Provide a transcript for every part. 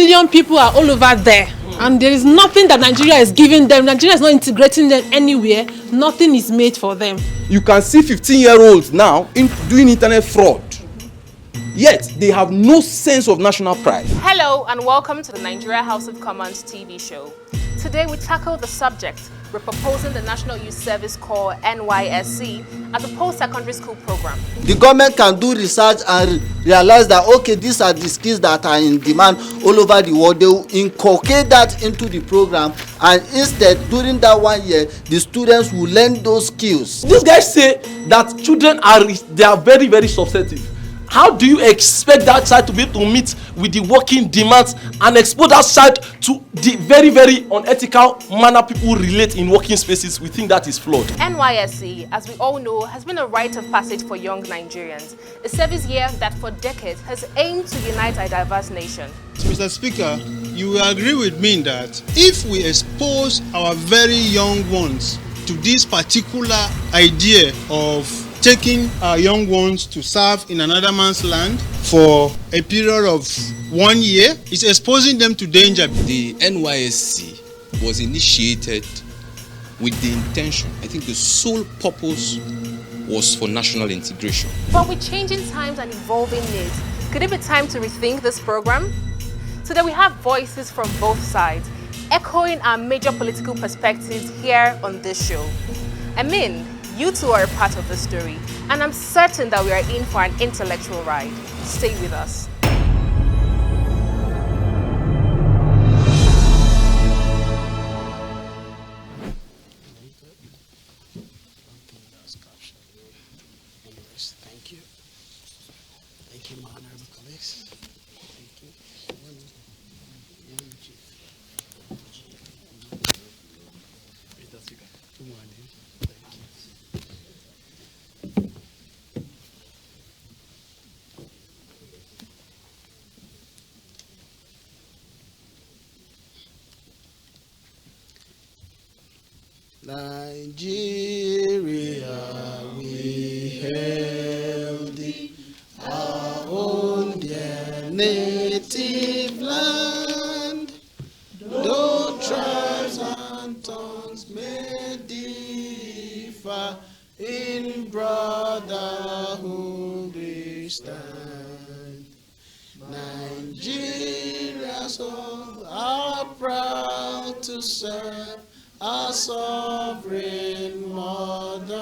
million people are all over there, and there is nothing that Nigeria is giving them. Nigeria is not integrating them anywhere. Nothing is made for them. You can see 15-year-olds now doing internet fraud. Yet, they have no sense of national pride. Hello and welcome to the Nigeria House of Commons TV show. Today we tackle the subject, repurposing the National Youth Service Corps (NYSC) as a post-secondary school program. The government can do research and realize that, okay, these are the skills that are in demand all over the world. They will inculcate that into the program, and instead, during that 1 year, the students will learn those skills. These guys say that children are very, very susceptible. How do you expect that child to be able to meet with the working demands and expose that child to the very, very unethical manner people relate in working spaces? We think that is flawed. NYSC, as we all know, has been a rite of passage for young Nigerians. A service year that for decades has aimed to unite a diverse nation. Mr. Speaker, you will agree with me that if we expose our very young ones to this particular idea of taking our young ones to serve in another man's land for a period of 1 year, is exposing them to danger. The NYSC was initiated with the intention, I think the sole purpose was for national integration. But with changing times and evolving needs, could it be time to rethink this program? Today we have voices from both sides, echoing our major political perspectives here on this show. I mean, you two are a part of the story, and I'm certain that we are in for an intellectual ride. Stay with us. Thank you. Thank you, my honorable colleagues. Thank you. Good morning. Nigeria, we hail thee, our own dear native land. Though tribes and tongues may differ, in brotherhood we stand. Nigerians all are proud to serve our sovereign motherland.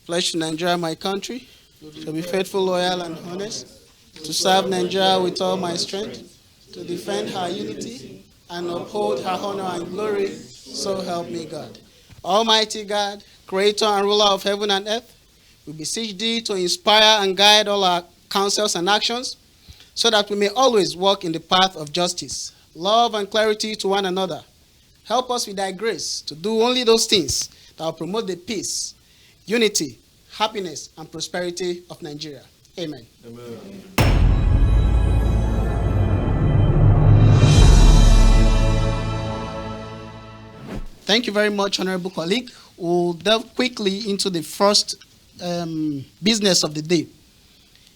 Pledge to Nigeria, my country, to be faithful, loyal, and honest, to serve Nigeria with all my strength, to defend her unity, and uphold her honor and glory, so help me God. Almighty God, creator and ruler of heaven and earth, we beseech thee to inspire and guide all our counsels and actions, so that we may always walk in the path of justice, love, and clarity to one another. Help us with thy grace to do only those things that will promote the peace, unity, happiness, and prosperity of Nigeria. Amen. Amen. Thank you very much, honorable colleague. We'll delve quickly into the first business of the day.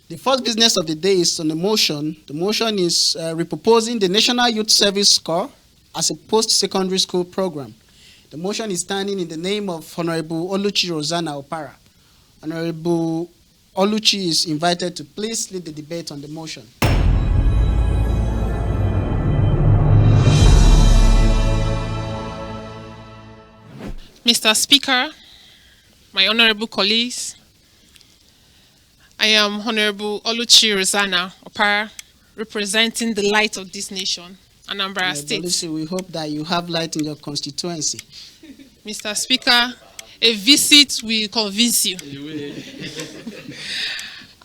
The first business of the day is on the motion. The motion is repurposing the National Youth Service Corps as a post-secondary school program. The motion is standing in the name of Honorable Oluchi Rosanna Opara. Honorable Oluchi is invited to please lead the debate on the motion. Mr. Speaker, my honorable colleagues, I am Honorable Oluchi Rosanna Opara, representing the light of this nation, Anambra State. Oluchi, we hope that you have light in your constituency. Mr. Speaker, a visit will convince you.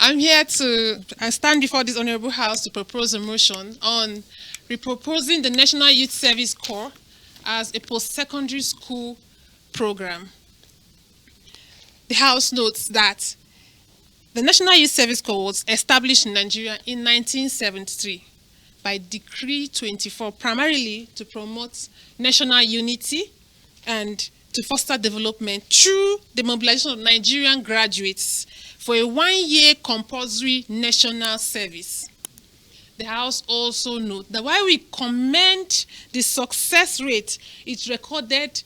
I stand before this honorable house to propose a motion on repurposing the National Youth Service Corps as a post-secondary school program. The house notes that the National Youth Service Corps was established in Nigeria in 1973 by Decree 24, primarily to promote national unity and to foster development through the mobilization of Nigerian graduates for a 1-year compulsory national service. the House also note that while we commend the success rate it recorded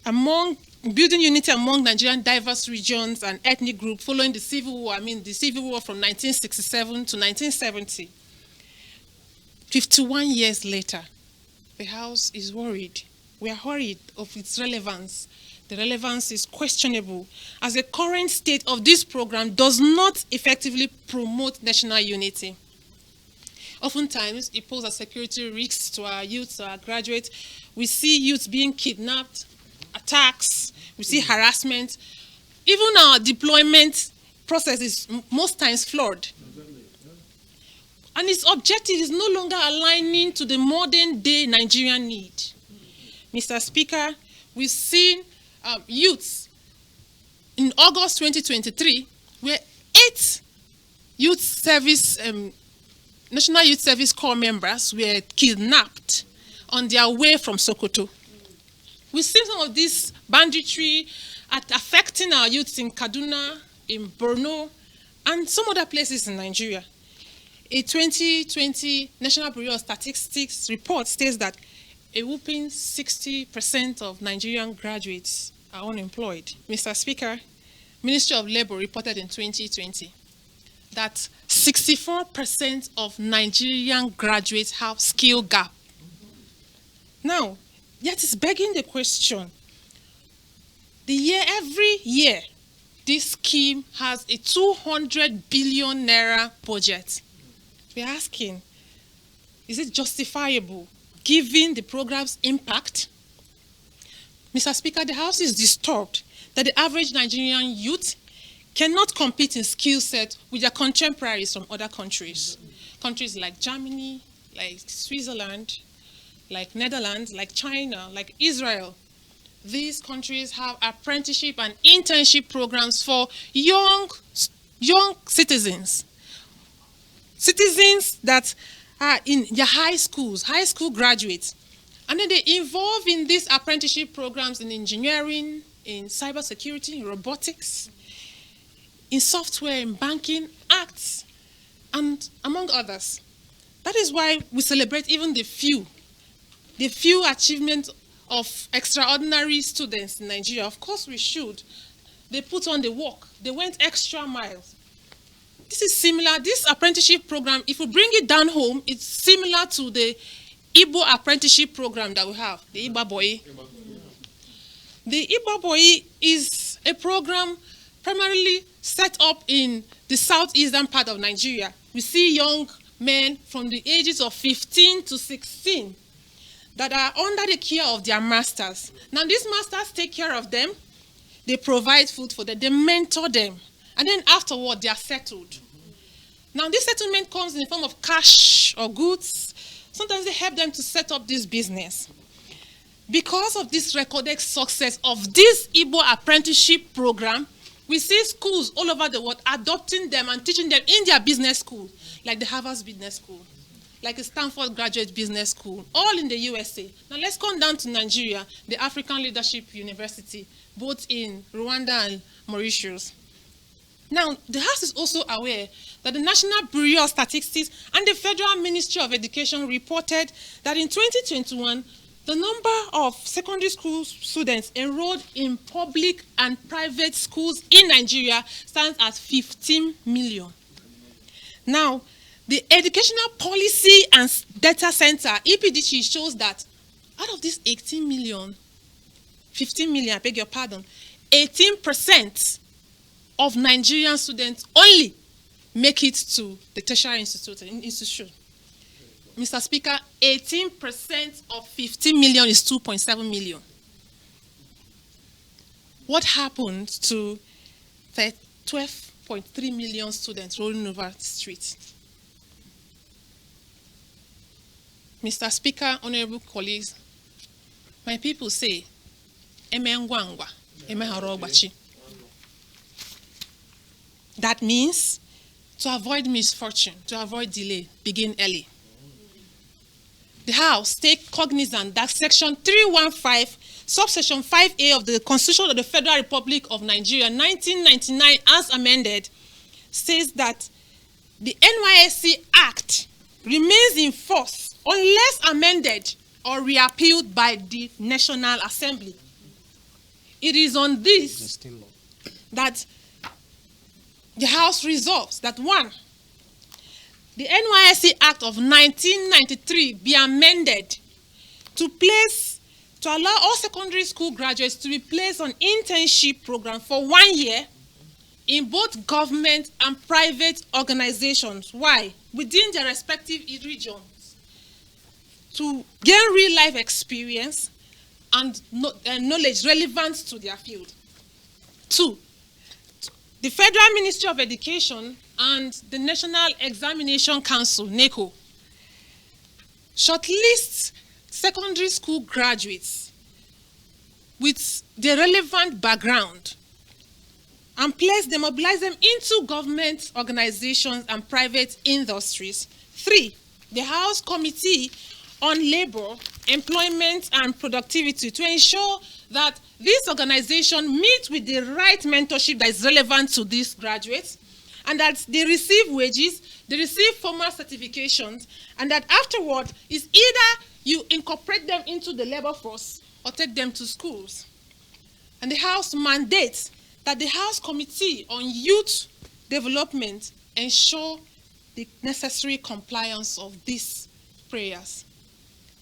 among building unity among Nigerian diverse regions and ethnic groups following the Civil War, the Civil War from 1967 to 1970, 51 years later, the House is worried. We are worried of its relevance. The relevance is questionable, as the current state of this program does not effectively promote national unity. Oftentimes, it poses security risks to our youth, to our graduates. We see youth being kidnapped, attacks, we see harassment. Even our deployment process is most times flawed. And its objective is no longer aligning to the modern day Nigerian need. Mr. Speaker, we've seen youths in August 2023, where 8 youth service, National Youth Service Corps members were kidnapped on their way from Sokoto. We've seen some of this banditry affecting our youths in Kaduna, in Borno, and some other places in Nigeria. A 2020 National Bureau of Statistics report states that a whopping 60% of Nigerian graduates are unemployed. Mr. Speaker, Ministry of Labour reported in 2020 that 64% of Nigerian graduates have skill gap. Now, yet it's begging the question, every year, this scheme has a 200 billion naira budget. We're asking, is it justifiable given the program's impact? Mr. Speaker, the House is disturbed that the average Nigerian youth cannot compete in skill set with their contemporaries from other countries. Countries like Germany, like Switzerland, like Netherlands, like China, like Israel. These countries have apprenticeship and internship programs for young citizens. Citizens that are in their high school graduates. And then they involve in these apprenticeship programs in engineering, in cybersecurity, in robotics, in software, in banking, arts, and among others. That is why we celebrate even the few achievements of extraordinary students in Nigeria. Of course we should. They put on the work. They went extra miles. This is similar, this apprenticeship program, if we bring it down home, it's similar to the Igbo apprenticeship program that we have, the Igba Boy. The Igba Boy is a program primarily set up in the southeastern part of Nigeria. We see young men from the ages of 15 to 16 that are under the care of their masters. Now these masters take care of them, they provide food for them, they mentor them, and then afterward they are settled. Now this settlement comes in the form of cash or goods. Sometimes they help them to set up this business. Because of this recorded success of this Igbo apprenticeship program, we see schools all over the world adopting them and teaching them in their business school, like the Harvard Business School, like the Stanford Graduate Business School, all in the USA. Now let's come down to Nigeria, the African Leadership University, both in Rwanda and Mauritius. Now, the House is also aware that the National Bureau of Statistics and the Federal Ministry of Education reported that in 2021, the number of secondary school students enrolled in public and private schools in Nigeria stands at 15 million. Now, the Educational Policy and Data Center, EPDC, shows that out of this 15 million, I beg your pardon, 18% of Nigerian students only make it to the tertiary institution. Mr. Speaker, 18% of 15 million is 2.7 million. What happened to the 12.3 million students rolling over the streets? Mr. Speaker, honorable colleagues, my people say, Eme ngwangwa, eme harogbachi. That means to avoid misfortune, to avoid delay, begin early. The House take cognizance that Section 315, subsection 5A of the Constitution of the Federal Republic of Nigeria, 1999, as amended, says that the NYSC Act remains in force unless amended or repealed by the National Assembly. It is on this that the House resolves that 1. The NYSC Act of 1993 be amended to allow all secondary school graduates to be placed on internship program for 1 year in both government and private organizations. Why? Within their respective regions, to gain real-life experience and knowledge relevant to their field. 2, the Federal Ministry of Education and the National Examination Council, NECO, shortlist secondary school graduates with the relevant background and mobilize them into government organizations and private industries. 3, the House Committee on Labor, Employment and Productivity to ensure that this organization meet with the right mentorship that is relevant to these graduates, and that they receive wages, they receive formal certifications, and that afterward is either you incorporate them into the labor force or take them to schools. And the House mandates that the House Committee on Youth Development ensure the necessary compliance of these prayers.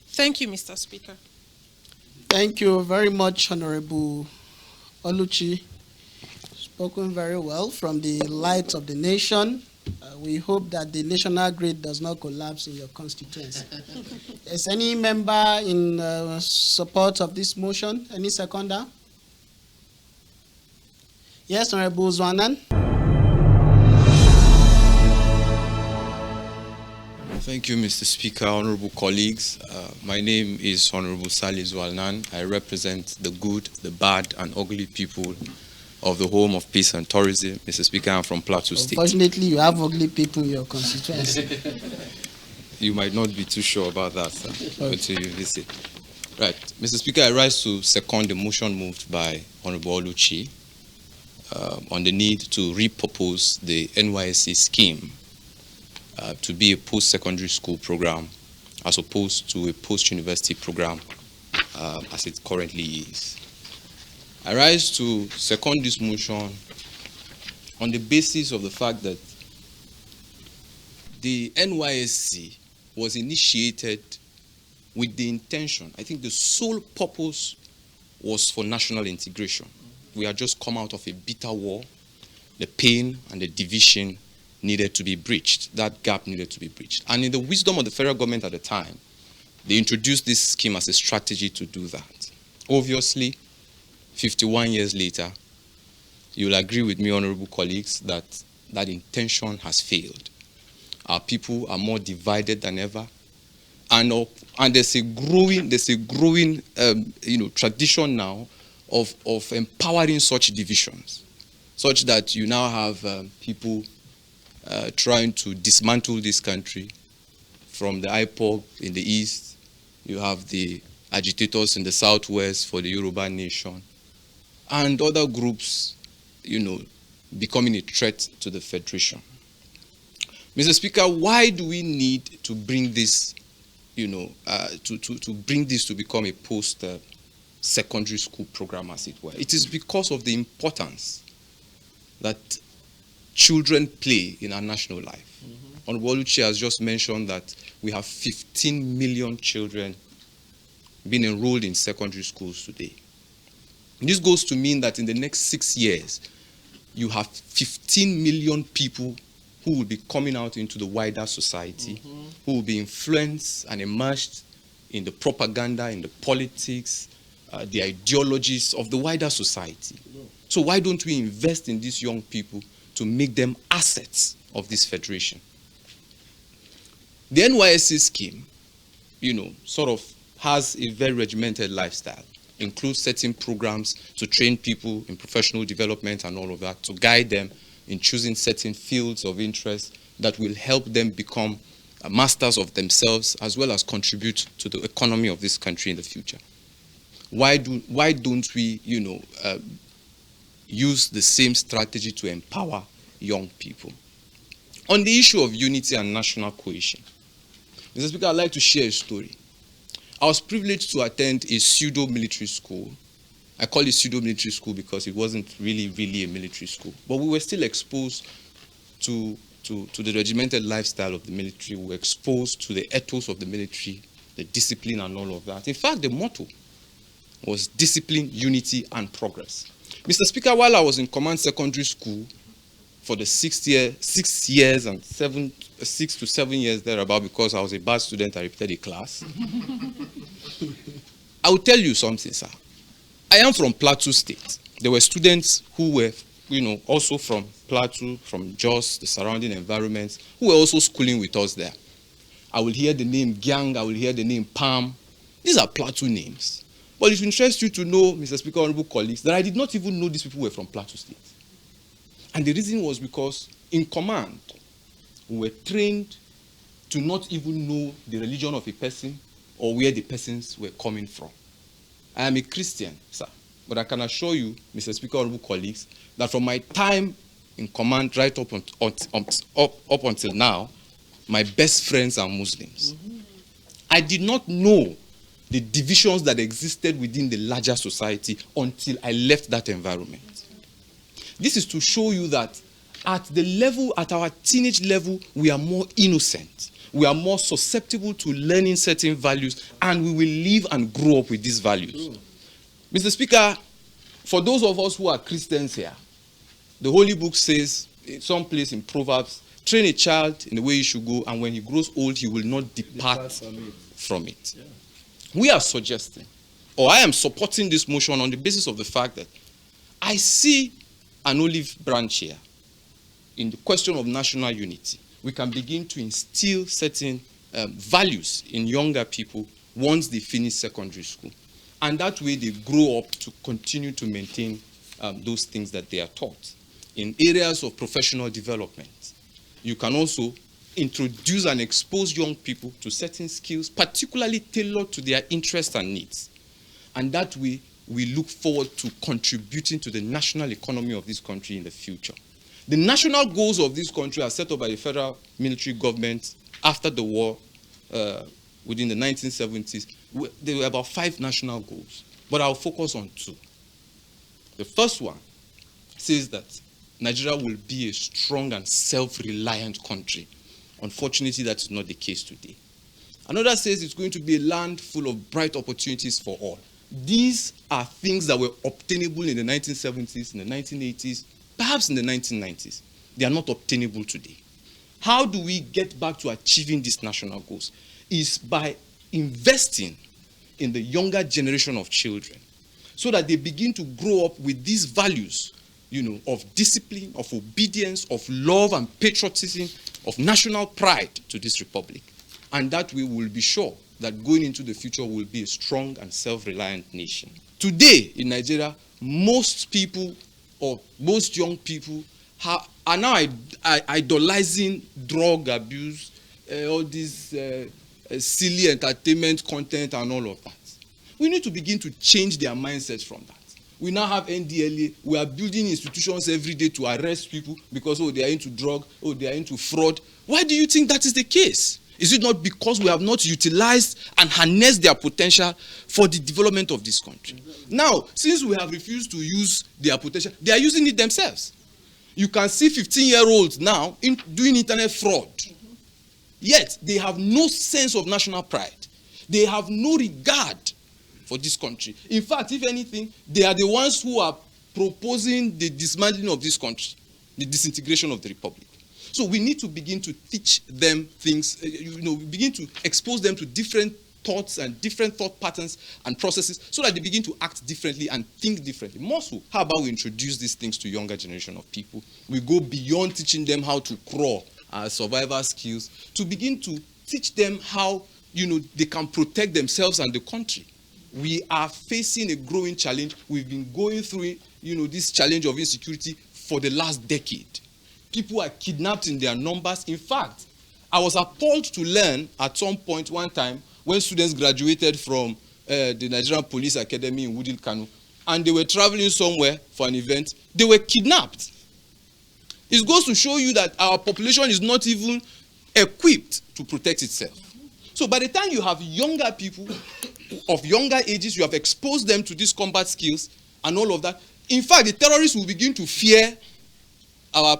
Thank you, Mr. Speaker. Thank you very much, Honorable Oluchi. Spoken very well from the light of the nation. We hope that the national grid does not collapse in your constituency. Is any member in support of this motion? Any seconder? Yes, Honorable Zwanan. Thank you, Mr. Speaker, honorable colleagues. My name is Honorable Sali Zwalnan. I represent the good, the bad, and ugly people of the home of peace and tourism. Mr. Speaker, I'm from Plateau State. Unfortunately, you have ugly people in your constituency. You might not be too sure about that, sir, until you visit. Right. Mr. Speaker, I rise to second the motion moved by Honorable Oluchi on the need to repurpose the NYSC scheme to be a post-secondary school program as opposed to a post-university program as it currently is. I rise to second this motion on the basis of the fact that the NYSC was initiated with the intention, I think the sole purpose was for national integration. We had just come out of a bitter war. The pain and the division needed to be breached. That gap needed to be breached. And in the wisdom of the federal government at the time, they introduced this scheme as a strategy to do that. Obviously, 51 years later, you'll agree with me, honorable colleagues, that that intention has failed. Our people are more divided than ever. And there's a growing tradition now of empowering such divisions, such that you now have people trying to dismantle this country. From the IPOB in the east, you have the agitators in the southwest for the Yoruba nation, and other groups, becoming a threat to the federation. Mr. Speaker, why do we need to bring this, to bring this to become a post-secondary school program, as it were? It is because of the importance that children play in our national life. Honorable Oluchi has just mentioned that we have 15 million children being enrolled in secondary schools today. This goes to mean that in the next 6 years, you have 15 million people who will be coming out into the wider society, who will be influenced and immersed in the propaganda, in the politics, the ideologies of the wider society. So why don't we invest in these young people to make them assets of this federation? The NYSC scheme, sort of has a very regimented lifestyle, includes certain programs to train people in professional development and all of that, to guide them in choosing certain fields of interest that will help them become masters of themselves, as well as contribute to the economy of this country in the future. Why don't we, use the same strategy to empower young people? On the issue of unity and national cohesion, Mr. Speaker, I'd like to share a story. I was privileged to attend a pseudo-military school. I call it pseudo-military school because it wasn't really a military school. But we were still exposed to the regimented lifestyle of the military. We were exposed to the ethos of the military, the discipline and all of that. In fact, the motto was discipline, unity, and progress. Mr. Speaker, while I was in command secondary school for the 6 to 7 years thereabout, because I was a bad student, I repeated a class. I will tell you something, sir. I am from Plateau State. There were students who were, also from Plateau, from Jos, the surrounding environments, who were also schooling with us there. I will hear the name Gyang, I will hear the name Palm. These are Plateau names. But it will interest you to know, Mr. Speaker, honorable colleagues, that I did not even know these people were from Plateau State. And the reason was because in command, we were trained to not even know the religion of a person or where the persons were coming from. I am a Christian, sir, but I can assure you, Mr. Speaker, honorable colleagues, that from my time in command right up until now, my best friends are Muslims. I did not know the divisions that existed within the larger society until I left that environment. This is to show you that at our teenage level, we are more innocent. We are more susceptible to learning certain values, and we will live and grow up with these values. Mr. Speaker, for those of us who are Christians here, the Holy Book says, someplace in Proverbs, train a child in the way he should go, and when he grows old, he will not depart from it. Yeah. We are suggesting, or I am supporting this motion on the basis of the fact that I see an olive branch here in the question of national unity. We can begin to instill certain values in younger people once they finish secondary school. And that way they grow up to continue to maintain those things that they are taught. In areas of professional development, you can also introduce and expose young people to certain skills, particularly tailored to their interests and needs. And that way, we look forward to contributing to the national economy of this country in the future. The national goals of this country are set up by the federal military government after the war within the 1970s. There were about 5 national goals, but I'll focus on 2. The first one says that Nigeria will be a strong and self-reliant country. Unfortunately, that is not the case today. Another says it's going to be a land full of bright opportunities for all. These are things that were obtainable in the 1970s, in the 1980s, perhaps in the 1990s. They are not obtainable today. How do we get back to achieving these national goals? Is by investing in the younger generation of children so that they begin to grow up with these values, of discipline, of obedience, of love and patriotism, of national pride to this republic. And that we will be sure that going into the future will be a strong and self-reliant nation. Today in Nigeria, most people or most young people are now idolizing drug abuse, all this silly entertainment content and all of that. We need to begin to change their mindsets from that. We now have NDLA. We are building institutions every day to arrest people because, they are into drug, they are into fraud. Why do you think that is the case? Is it not because we have not utilized and harnessed their potential for the development of this country? Now, since we have refused to use their potential, they are using it themselves. You can see 15-year-olds now doing internet fraud. Yet, they have no sense of national pride. They have no regard for this country. In fact, if anything, they are the ones who are proposing the dismantling of this country, the disintegration of the republic. So we need to begin to teach them things, begin to expose them to different thoughts and different thought patterns and processes so that they begin to act differently and think differently. More so, how about we introduce these things to younger generation of people? We go beyond teaching them how to crawl, survival skills, to begin to teach them how, they can protect themselves and the country. We are facing a growing challenge. We've been going through, this challenge of insecurity for the last decade. People are kidnapped in their numbers. In fact, I was appalled to learn at some point one time when students graduated from the Nigerian Police Academy in Wudil Kanu, and they were traveling somewhere for an event, they were kidnapped. It goes to show you that our population is not even equipped to protect itself. So by the time you have younger people of younger ages, you have exposed them to these combat skills and all of that. In fact, the terrorists will begin to fear our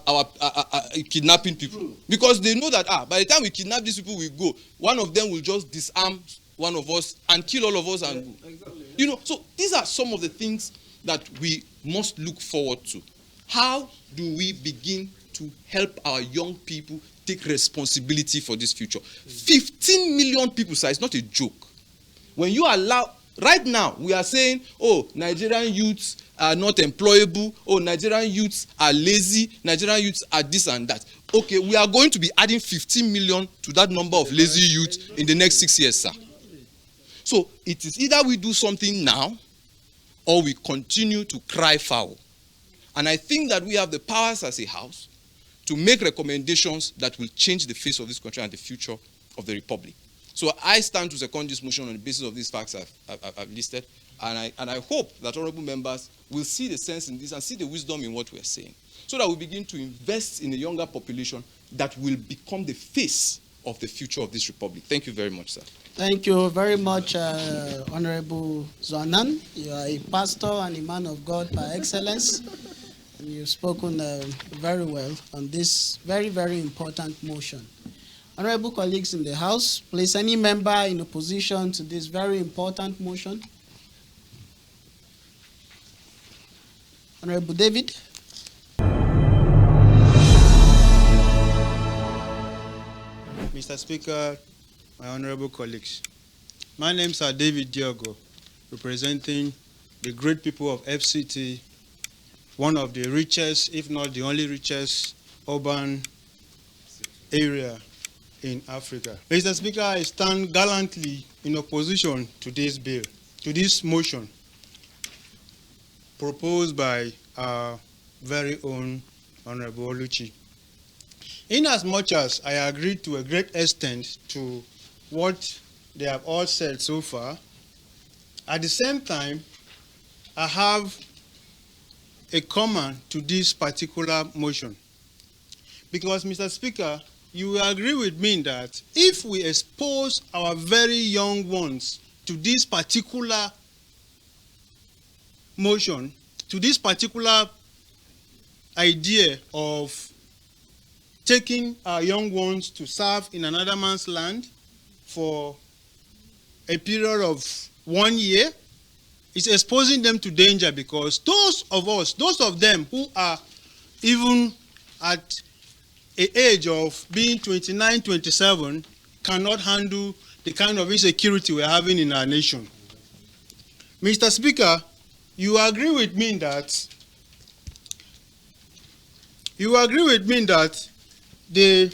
kidnapping people, because they know that by the time we kidnap these people, we go. One of them will just disarm one of us and kill all of us and go. Exactly. You know, so these are some of the things that we must look forward to. How do we begin to help our young people take responsibility for this future? 15 million people, sir, it's not a joke. When you allow, right now, we are saying, oh, Nigerian youths are not employable, oh, Nigerian youths are lazy, Nigerian youths are this and that. Okay, we are going to be adding 15 million to that number of lazy youths in the next 6 years, sir. So it is either we do something now, or we continue to cry foul. And I think that we have the powers as a house to make recommendations that will change the face of this country and the future of the republic. So I stand to second this motion on the basis of these facts I've listed, and I hope that honorable members will see the sense in this and see the wisdom in what we're saying, so that we begin to invest in a younger population that will become the face of the future of this republic. Thank you very much, sir. Thank you very much, Honorable Zwanan. You are a pastor and a man of God by excellence. And you've spoken very well on this very, very important motion. Honorable colleagues in the House, please, any member in opposition to this very important motion? Honorable David. Mr. Speaker, my honorable colleagues, my name is David Diogo, representing the great people of FCT, one of the richest, if not the only richest, urban area in Africa. Mr. Speaker, I stand gallantly in opposition to this bill, to this motion proposed by our very own Honorable Oluchi. Inasmuch as I agree to a great extent to what they have all said so far, at the same time, I have a comment to this particular motion. Because, Mr. Speaker, you will agree with me that if we expose our very young ones to this particular motion, to this particular idea of taking our young ones to serve in another man's land for a period of 1 year, it's exposing them to danger, because those of them who are even at an age of being 29, 27 cannot handle the kind of insecurity we're having in our nation. Mr. Speaker, you agree with me that the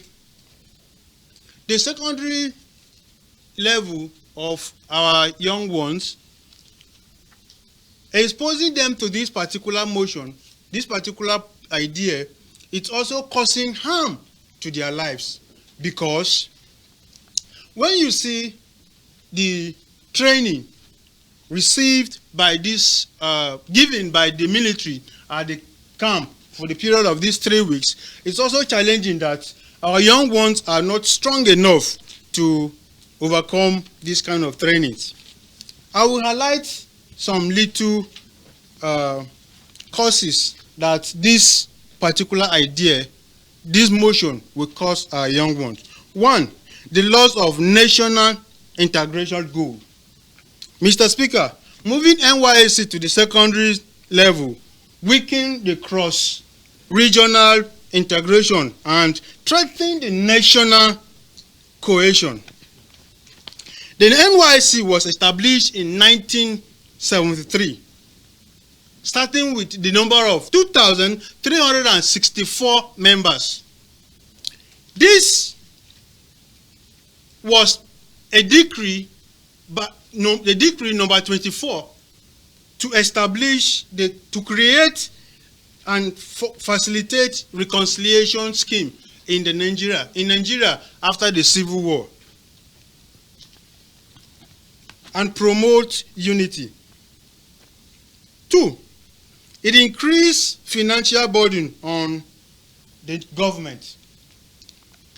secondary level of our young ones, exposing them to this particular motion, this particular idea, it's also causing harm to their lives. Because when you see the training received by this, given by the military at the camp for the period of these 3 weeks, it's also challenging that our young ones are not strong enough to overcome this kind of trainings. I will highlight some little causes that this particular idea, this motion, will cause our young ones. One, the loss of national integration goal. Mr. Speaker, moving NYSC to the secondary level weaken the cross-regional integration and strengthen the national cohesion. The NYSC was established in 1973, starting with the number of 2,364 members. This was a decree, the decree number 24, to establish, to create and facilitate reconciliation scheme in Nigeria after the Civil War, and promote unity. 2, it increased financial burden on the government.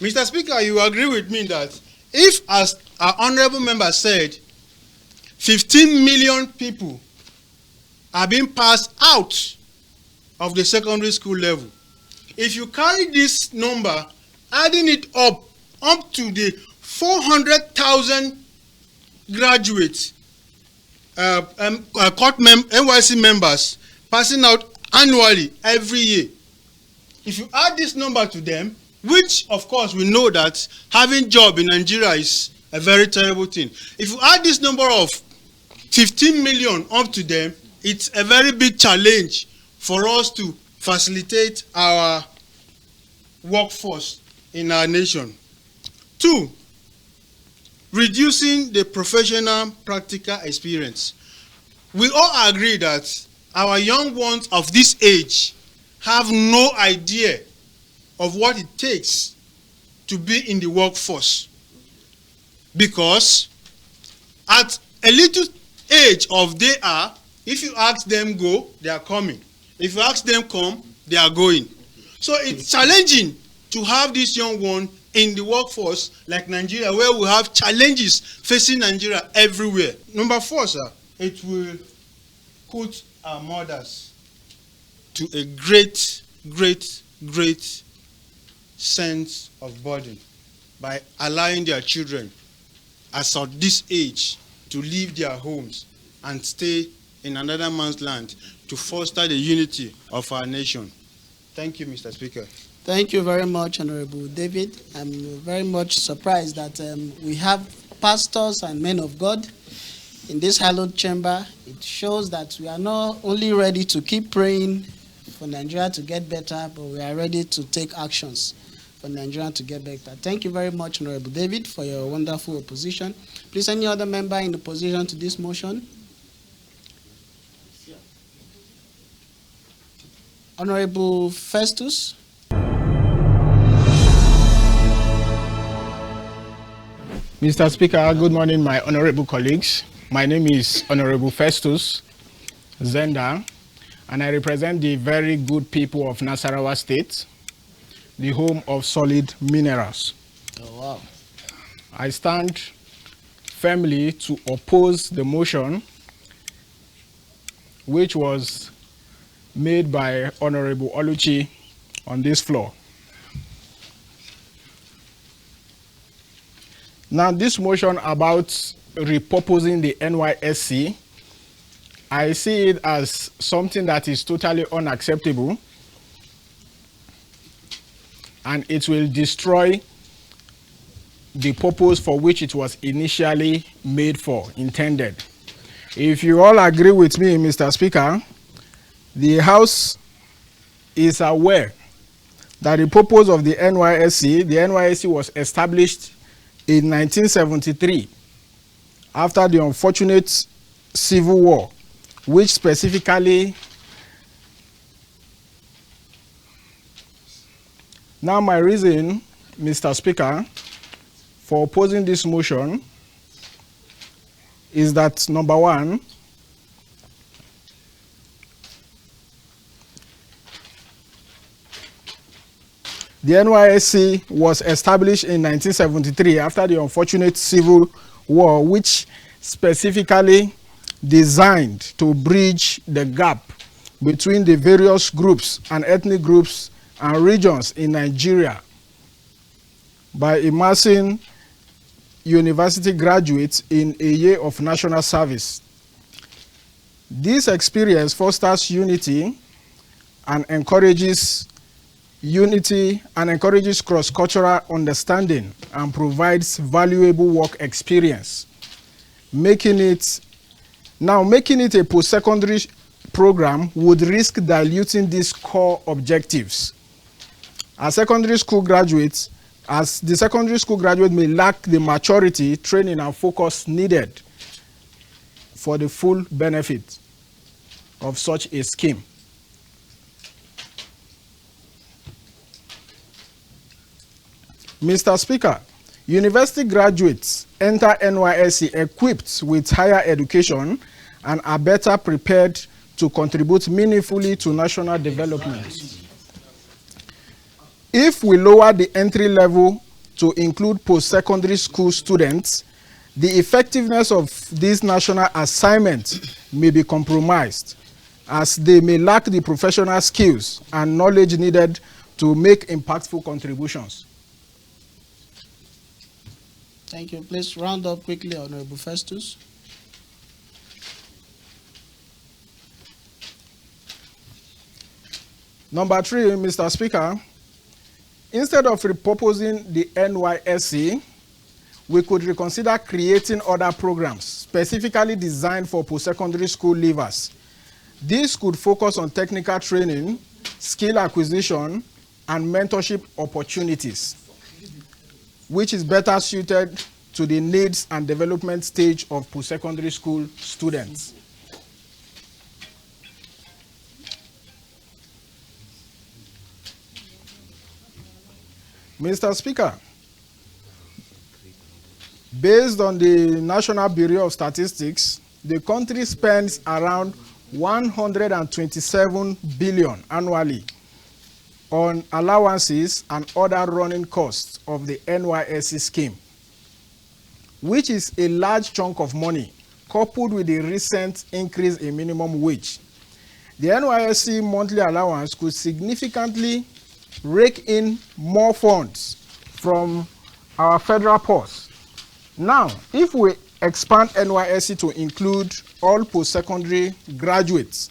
Mr. Speaker, you agree with me that if, as our honorable member said 15 million people are being passed out of the secondary school level. If you carry this number, adding it up to the 400,000 graduates, NYSC members passing out annually every year. If you add this number to them, which of course we know that having job in Nigeria is a very terrible thing. If you add this number of 15 million up to them, it's a very big challenge for us to facilitate our workforce in our nation. 2, reducing the professional practical experience. We all agree that our young ones of this age have no idea of what it takes to be in the workforce, because at a little age of they are, if you ask them go, they are coming. If you ask them come, they are going. So it's challenging to have this young one in the workforce like Nigeria, where we have challenges facing Nigeria everywhere. Number 4, sir, it will put our mothers to a great, great, great sense of burden by allowing their children as of this age to leave their homes and stay in another man's land to foster the unity of our nation. Thank you, Mr. Speaker. Thank you very much, Honorable David. I'm very much surprised that we have pastors and men of God in this hallowed chamber. It shows that we are not only ready to keep praying for Nigeria to get better, but we are ready to take actions for Nigeria to get better. Thank you very much, Honorable David, for your wonderful opposition. Please, any other member in opposition to this motion? Honorable Festus. Mr. Speaker, good morning, my honorable colleagues. My name is Honorable Festus Zenda, and I represent the very good people of Nasarawa State, the home of solid minerals. Oh, wow. I stand firmly to oppose the motion which was made by Honorable Oluchi on this floor. Now, this motion about repurposing the NYSC, I see it as something that is totally unacceptable, and it will destroy the purpose for which it was initially made for, intended. If you all agree with me, Mr. Speaker, the House is aware that the purpose of the NYSC was established in 1973 after the unfortunate civil war, which specifically. Now, my reason, Mr. Speaker, for opposing this motion is that, number 1, the NYSC was established in 1973 after the unfortunate civil war, which specifically designed to bridge the gap between the various groups and ethnic groups and regions in Nigeria by immersing university graduates in a year of national service. This experience fosters unity and encourages cross-cultural understanding and provides valuable work experience, making it a post-secondary program would risk diluting these core objectives. As the secondary school graduate may lack the maturity, training, and focus needed for the full benefit of such a scheme. Mr. Speaker, university graduates enter NYSC equipped with higher education and are better prepared to contribute meaningfully to national development. If we lower the entry level to include post-secondary school students, the effectiveness of this national assignment may be compromised, as they may lack the professional skills and knowledge needed to make impactful contributions. Thank you. Please round up quickly, Honorable Festus. Number 3, Mr. Speaker, instead of repurposing the NYSC, we could reconsider creating other programs specifically designed for post-secondary school leavers. This could focus on technical training, skill acquisition, and mentorship opportunities, which is better suited to the needs and development stage of post-secondary school students. Mr. Speaker, based on the National Bureau of Statistics, the country spends around 127 billion annually on allowances and other running costs of the NYSC scheme, which is a large chunk of money, coupled with the recent increase in minimum wage. The NYSC monthly allowance could significantly rake in more funds from our federal purse. Now, if we expand NYSC to include all post-secondary graduates,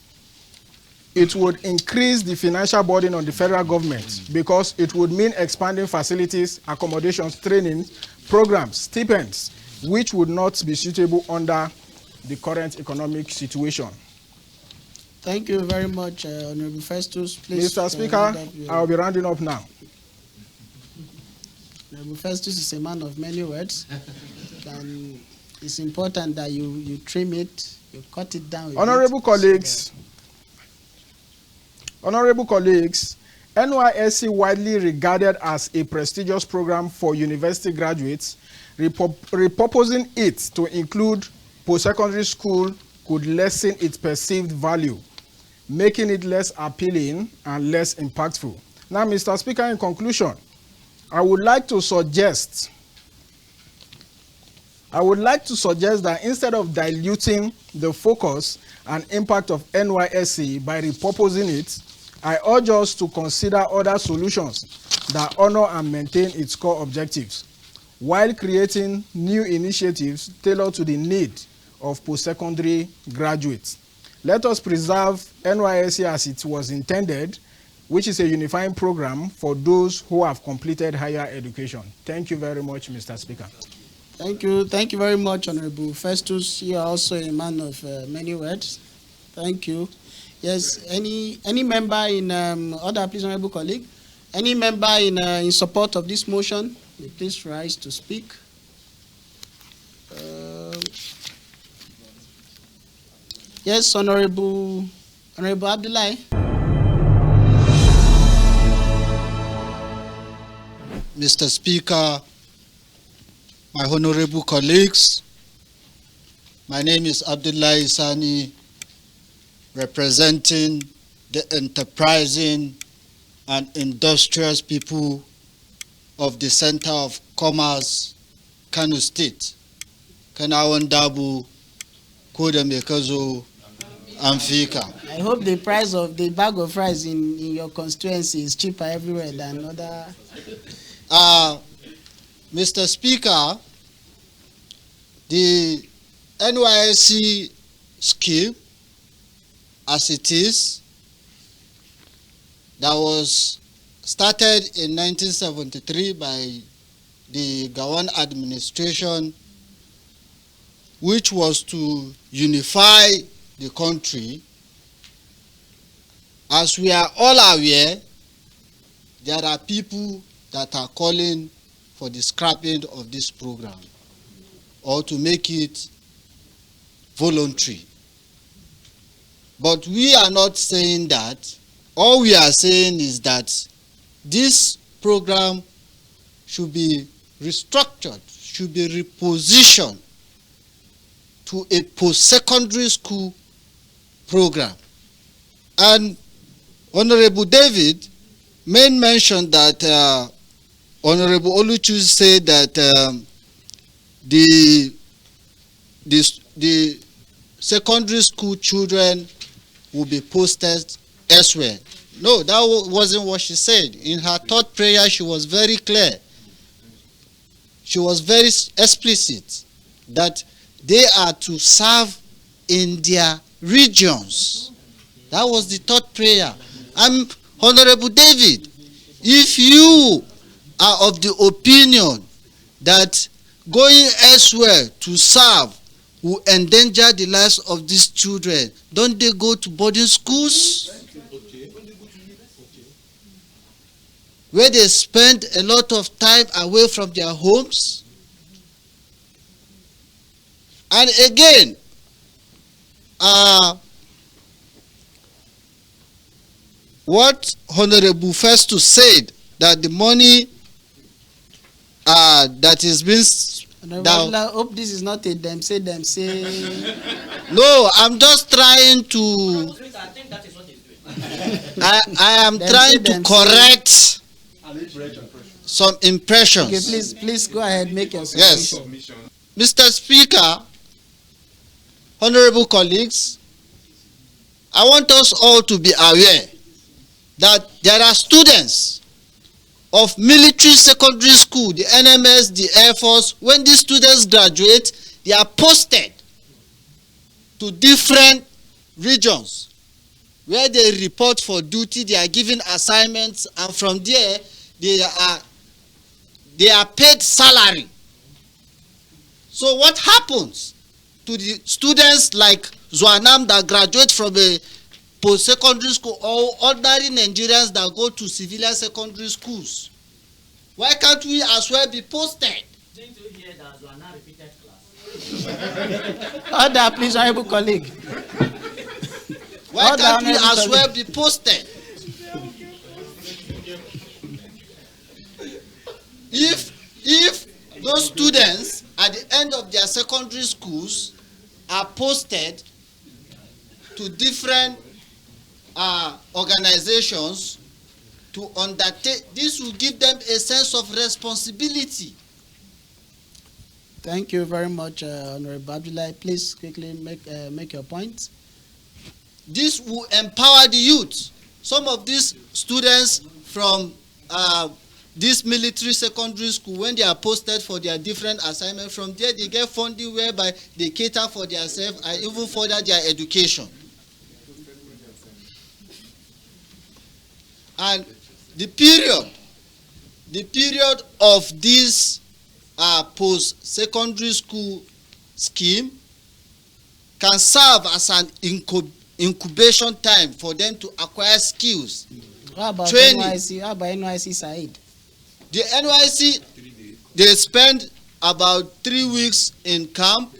it would increase the financial burden on the federal government, because it would mean expanding facilities, accommodations, training, programs, stipends, which would not be suitable under the current economic situation. Thank you very much, Honorable Festus. Please, Mr. Speaker, I'll be rounding up now. Honorable Festus is a man of many words, and it's important that you trim it, you cut it down. Honorable colleagues, NYSC, widely regarded as a prestigious program for university graduates, repurposing it to include post-secondary school could lessen its perceived value, making it less appealing and less impactful. Now, Mr. Speaker, in conclusion, I would like to suggest that instead of diluting the focus and impact of NYSC by repurposing it, I urge us to consider other solutions that honor and maintain its core objectives, while creating new initiatives tailored to the need of post-secondary graduates. Let us preserve NYSC as it was intended, which is a unifying program for those who have completed higher education. Thank you very much, Mr. Speaker. Thank you. Thank you very much, Honorable Festus. You are also a man of many words. Thank you. Yes, any member in order, please, Honorable colleague. Any member in support of this motion, please rise to speak. Yes, Honorable Abdullahi. Mr. Speaker, my honorable colleagues, my name is Abdullahi Sani, representing the enterprising and industrious people of the Center of Commerce, Kano State, Kanawandabu, Kodamekazo, Amfika. I hope the price of the bag of rice in your constituency is cheaper everywhere than other. Mr. Speaker, the NYSC scheme, as it is, that was started in 1973 by the Gawan administration, which was to unify the country. As we are all aware, there are people that are calling for the scrapping of this program or to make it voluntary. But we are not saying that. All we are saying is that this program should be restructured, should be repositioned to a post-secondary school program. And Honorable David mentioned that Honorable Oluchu said that the the secondary school children will be posted elsewhere. No, that wasn't what she said. In her third prayer, she was very clear. She was very explicit that they are to serve in their regions. That was the third prayer. And Honorable David, if you are of the opinion that going elsewhere to serve will endanger the lives of these children, don't they go to boarding schools? Where they spend a lot of time away from their homes? And again, what Honorable Festus said, that the money that is being I hope this is not a them say. No, I'm just trying to. I am trying to correct some impressions. Okay, please go ahead, make your submission. Yes, Mr. Speaker, honorable colleagues, I want us all to be aware that there are students of military secondary school, the NMS, the Air Force. When these students graduate, they are posted to different regions where they report for duty. They are given assignments, and from there they are paid salary. So what happens to the students like Zwanam that graduate from a post-secondary school, or ordinary Nigerians that go to civilian secondary schools? Why can't we as well be posted? Didn't you hear that Zwanam repeated class? Order, please, honorable colleague. Why can't we as well be posted? If those students at the end of their secondary schools are posted to different organizations to undertake, this will give them a sense of responsibility. Thank you very much, Honorable Abdullahi. Please quickly make your point. This will empower the youth. Some of these students from this military secondary school, when they are posted for their different assignments, from there they get funding whereby they cater for themselves and even further their education. And the period of this post-secondary school scheme can serve as an incubation time for them to acquire skills. How about training. NYSC? How about NYSC Said? The NYSC, they spend about 3 weeks in camp,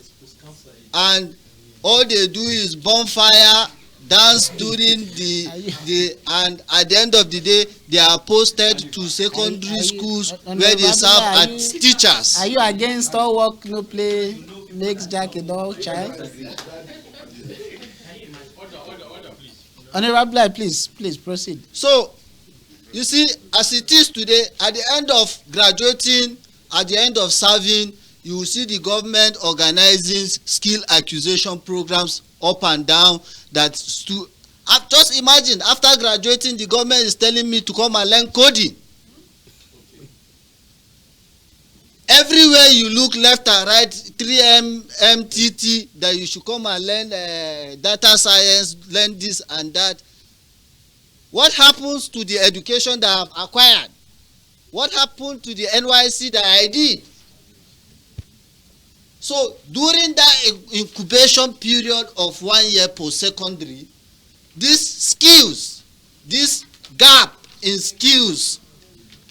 and all they do is bonfire, dance during and at the end of the day, they are posted to secondary schools where they serve as teachers. Are you against all work, no play, makes Jack a dog child? Honorable, please proceed. So, you see, as it is today, at the end of graduating, at the end of serving, you will see the government organizing skill acquisition programs up and down. Just imagine, after graduating, the government is telling me to come and learn coding. Everywhere you look, left and right, 3M, MTT, that you should come and learn data science, learn this and that. What happens to the education that I have acquired? What happened to the NYSC that I did? So during that incubation period of 1 year post-secondary, these skills, this gap in skills,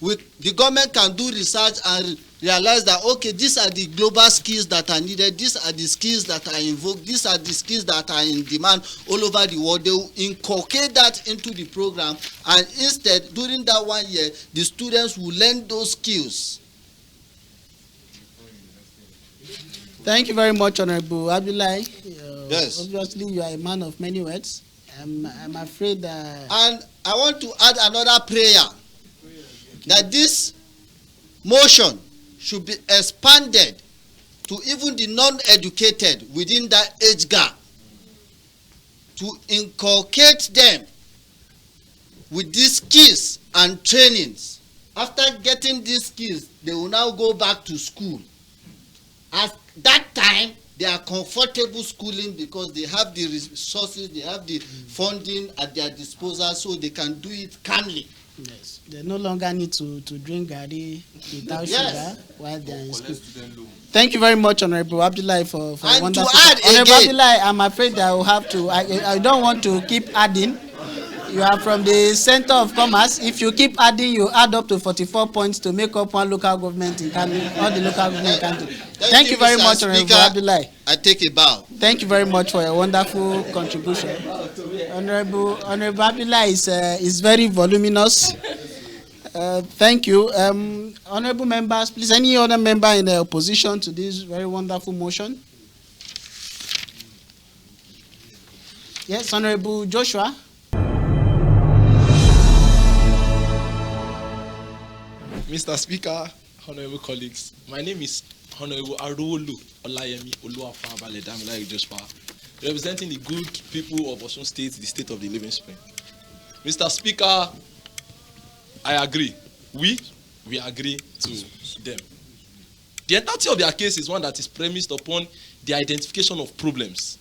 the government can do research and realize that, okay, these are the global skills that are needed, these are the skills that are invoked, these are the skills that are in demand all over the world. They will inculcate that into the program, and instead, during that 1 year, the students will learn those skills. Thank you very much, Honorable Abdullahi. Yes. Obviously, you are a man of many words. I'm afraid that... And I want to add another prayer, that this motion should be expanded to even the non-educated within that age gap, to inculcate them with these skills and trainings. After getting these skills, they will now go back to school. At that time, they are comfortable schooling because they have the resources, they have the funding at their disposal, so they can do it calmly. Yes. They no longer need to drink garri without sugar while they are in school. Thank you very much, Honorable Abdullahi, for And wonderful. to add Honorable again, Abdullahi, I'm afraid I will have to. I don't want to keep adding. You are from the Center of Commerce. If you keep adding, you add up to 44 points to make up one local government in Kano, all the local government country. Thank you very much, Honorable Abdullahi. I take a bow. Thank you very much for your wonderful contribution. Honorable Abdullahi is very voluminous. Thank you. Honorable members, please, any other member in the opposition to this very wonderful motion? Yes, Honorable Joshua. Mr. Speaker, honorable colleagues, my name is Honorable Arolu Olayemi Oluwafabaledamilare Joshua, representing the good people of Osun State, the state of the living spring. Mr. Speaker, I agree. We agree to them. The entirety of their case is one that is premised upon the identification of problems.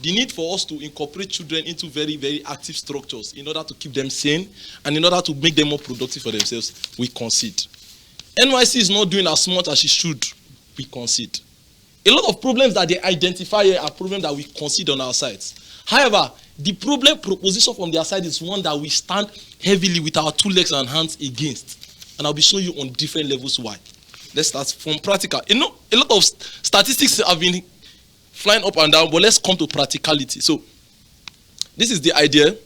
The need for us to incorporate children into very, very active structures in order to keep them sane and in order to make them more productive for themselves, we concede. NYSC is not doing as much as it should, we concede. A lot of problems that they identify here are problems that we concede on our sides. However, the problem proposition from their side is one that we stand heavily with our 2 legs and hands against. And I'll be showing you on different levels why. Let's start from practical. You know, a lot of statistics have been flying up and down, but let's come to practicality. So, this is the idea.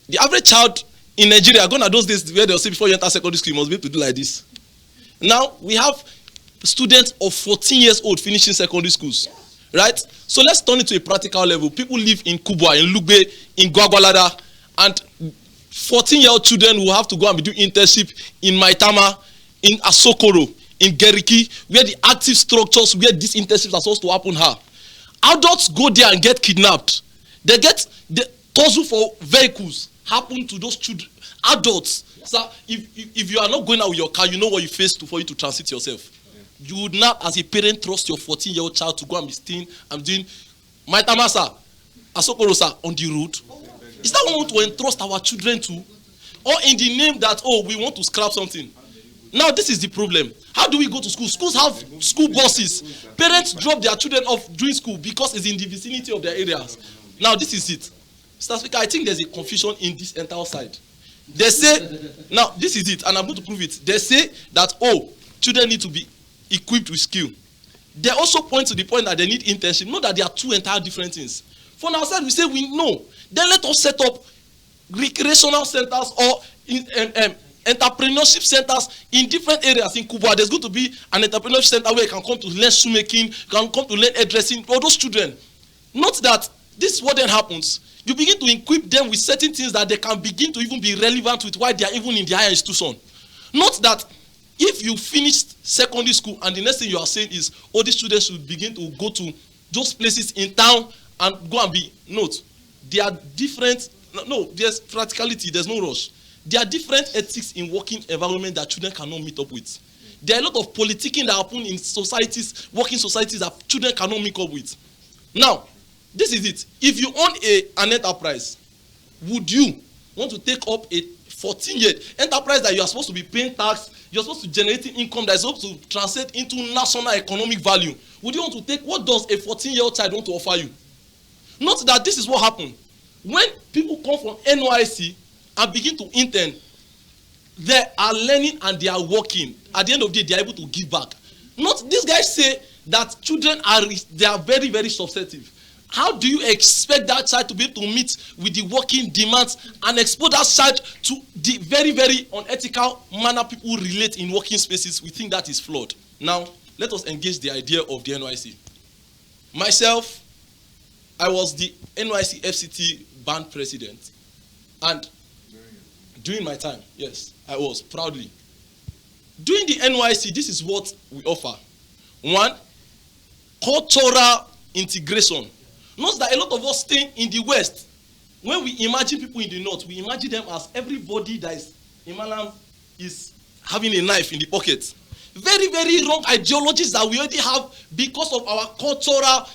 The average child in Nigeria, gone are those days where they'll say before you enter secondary school, you must be able to do like this. Now, we have students of 14 years old finishing secondary schools, right? So let's turn it to a practical level. People live in Kubwa, in Lugbe, in Gwagwalada, and 14-year-old children will have to go and be doing internship in Maitama, in Asokoro, in Geriki, where the active structures where these internships are supposed to happen are. Adults go there and get kidnapped. They get the tussle for vehicles happen to those children, adults. So if you are not going out with your car, you know what you face for you to transit yourself. You would not, as a parent, trust your 14-year-old child to go and be staying and doing Maitama, sir, Asokoro, sir, on the road. Is that what we want to entrust our children to? Or in the name that, oh, we want to scrap something? Now, this is the problem. How do we go to school? Schools have school buses. Parents drop their children off during school because it's in the vicinity of their areas. Now, this is it. Mr. Speaker, I think there's a confusion in this entire side. They say, now, this is it, and I'm going to prove it. They say that, oh, children need to be equipped with skill. They also point to the point that they need internship. Not that they are two entire different things. From our side, we say we know. Then let us set up recreational centers or entrepreneurship centers in different areas. In Kubwa, there's going to be an entrepreneurship center where you can come to learn shoemaking, you can come to learn hairdressing for those children. Not that this is what then happens. You begin to equip them with certain things that they can begin to even be relevant with while they are even in the higher institution. Not that if you finished secondary school and the next thing you are saying is, oh, these students should begin to go to those places in town and go and be, note, they are different, no, there's practicality, there's no rush. There are different ethics in working environment that children cannot meet up with. There are a lot of politicking that happen in societies, working societies that children cannot meet up with. Now, this is it. If you own an enterprise, would you want to take up a 14-year enterprise that you are supposed to be paying tax, you're supposed to generate income that is supposed to translate into national economic value? Would you want to take, what does a 14-year-old child want to offer you? Not that this is what happened. When people come from NYSC and begin to intern, they are learning and they are working. At the end of the day, they are able to give back. Not, these guys say that children they are very, very susceptible. How do you expect that child to be able to meet with the working demands and expose that child to the very, very unethical manner people relate in working spaces? We think that is flawed. Now, let us engage the idea of the NYSC. Myself, I was the NYSC FCT band president. And during my time, yes, I was, proudly. During the NYSC, this is what we offer. One, cultural integration. Notice that a lot of us stay in the West. When we imagine people in the North, we imagine them as everybody that is in Malam is having a knife in the pocket. Very, very wrong ideologies that we already have because of our cultural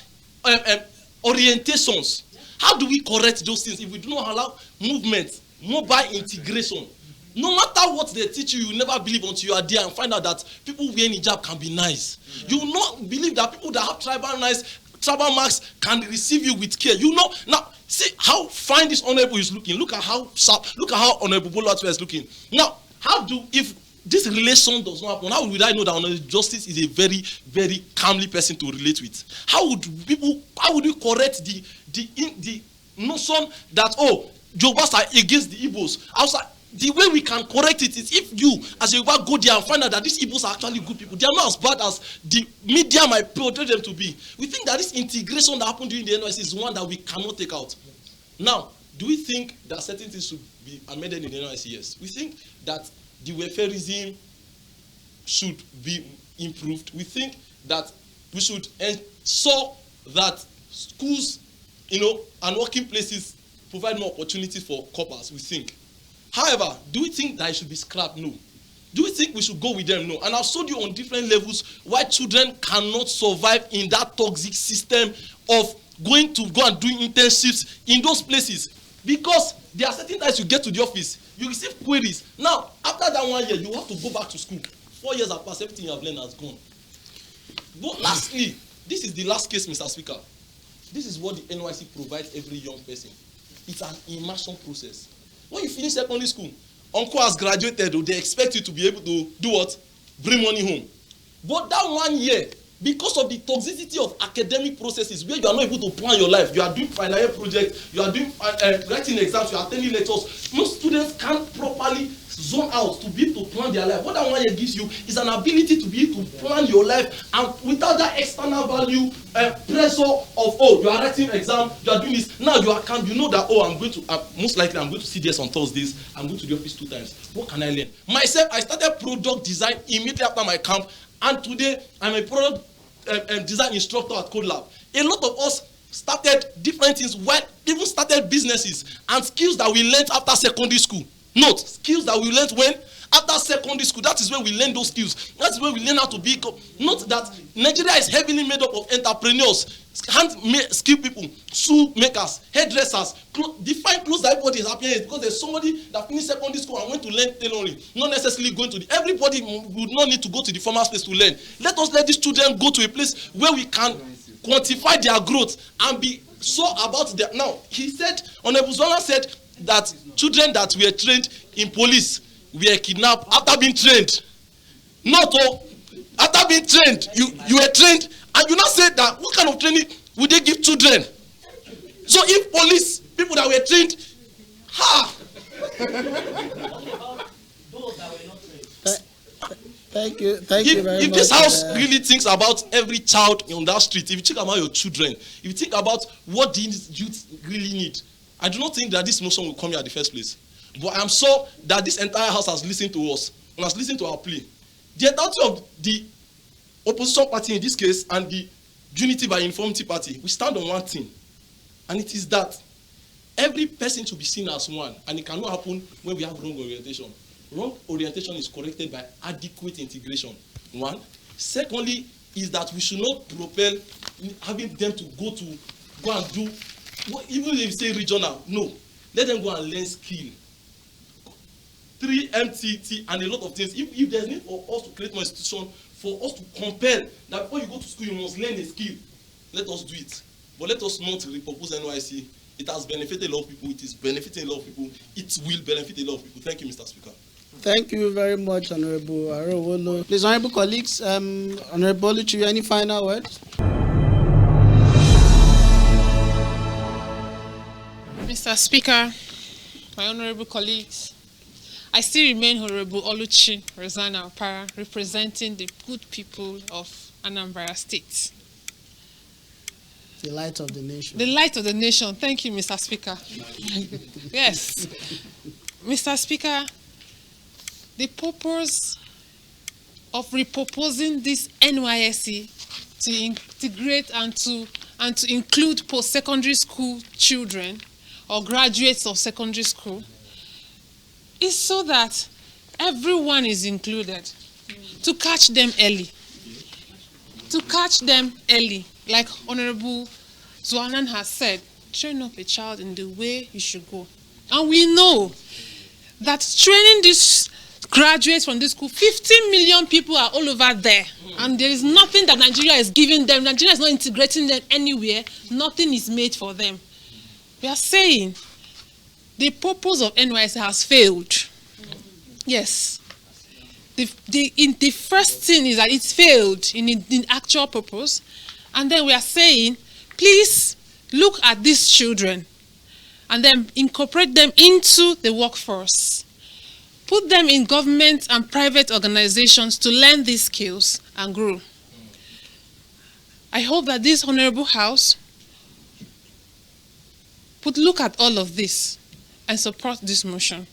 orientations. How do we correct those things if we do not allow movement, mobile integration? No matter what they teach you, you never believe until you are there and find out that people wearing hijab can be nice. You will not believe that people that have tribal marks can receive you with care. You know, now see how fine this honorable is looking. Look at how sharp, look at how honorable Bolatwe is looking. Now, if this relation does not happen, how would I know that honorable justice is a very, very calmly person to relate with? How would we correct the notion that, oh, Yorubas are against the Igbos? Outside, the way we can correct it is if you, as a Yoruba, go there and find out that these Igbos are actually good people. They are not as bad as the media might portray them to be. We think that this integration that happened during the NYSC is one that we cannot take out. Now, do we think that certain things should be amended in the NYSC? Yes. We think that the welfareism should be improved. We think that we should ensure that schools, and working places provide more opportunities for coppers. We think. However, do we think that it should be scrapped? No. Do we think we should go with them? No. And I've showed you on different levels why children cannot survive in that toxic system of going and doing internships in those places. Because there are certain times you get to the office, you receive queries. Now, after that 1 year, you have to go back to school. 4 years have passed, everything you have learned has gone. But lastly, this is the last case, Mr. Speaker. This is what the NYSC provides every young person. It's an immersion process. When you finish secondary school, uncle has graduated, they expect you to be able to do what? Bring money home. But that 1 year, because of the toxicity of academic processes where you are not able to plan your life, you are doing final year projects, you are doing writing exams, you are attending lectures, most students can't properly zone out to be able to plan their life. What that 1 year gives you is an ability to be able to plan your life, and without that external value, pressure of, oh, you are writing exam, you are doing this. Now you know that, oh, I'm going to, most likely I'm going to see this on Thursdays, I'm going to the office 2 times. What can I learn? Myself, I started product design immediately after my camp, and today I'm a product design instructor at Code Lab. A lot of us started different things, even started businesses, and skills that we learned after secondary school. Note, skills that we learned when? After secondary school. That is where we learn those skills. That's where we learn how to be. Note that Nigeria is heavily made up of entrepreneurs, hand-skilled people, shoe makers, hairdressers, different clothes that everybody is happy in, because there's somebody that finished secondary school and went to learn tailoring, not necessarily going to everybody would not need to go to the formal space to learn. Let us let these children go to a place where we can quantify their growth and be so about their. Now, he said, Honorable Zola said that children that were trained in police were kidnapped after being trained. Not all. After being trained, you were trained, and you now say that what kind of training would they give children? So if police, people that were trained, Thank you very much. If this house really thinks about every child on that street, if you think about your children, if you think about what these youth really need, I do not think that this motion will come here at the first place. But I'm sure that this entire house has listened to us and has listened to our plea. The entirety of the opposition party in this case and the unity by uniformity party, we stand on one thing. And it is that every person should be seen as one. And it cannot happen when we have wrong orientation. Wrong orientation is corrected by adequate integration. One. Secondly, is that we should not propel having them to go and do, even if you say regional, no. Let them go and learn skill. 3 MTT and a lot of things. If there's need for us to create more institution, for us to compel that before you go to school you must learn a skill, let us do it. But let us not repurpose NYSC. It has benefited a lot of people. It is benefiting a lot of people. It will benefit a lot of people. Thank you, Mr. Speaker. Thank you very much, Honorable Arowolo. Please, honorable colleagues, Honorable Oluchi, any final words? Mr. Speaker, my honorable colleagues, I still remain Honorable Oluchi Rozana Opara, representing the good people of Anambra State. The light of the nation. The light of the nation. Thank you, Mr. Speaker. Yes. Mr. Speaker, the purpose of repurposing this NYSC to integrate and to include post-secondary school children or graduates of secondary school is so that everyone is included, to catch them early. To catch them early, like Honorable Zuanan has said, train up a child in the way you should go. And we know that training these graduates from this school, 15 million people are all over there. And there is nothing that Nigeria is giving them. Nigeria is not integrating them anywhere. Nothing is made for them. We are saying the purpose of NYSC has failed. Yes. The first thing is that it failed in actual purpose. And then we are saying, please look at these children and then incorporate them into the workforce. Put them in government and private organizations to learn these skills and grow. I hope that this Honorable House would look at all of this and support this motion.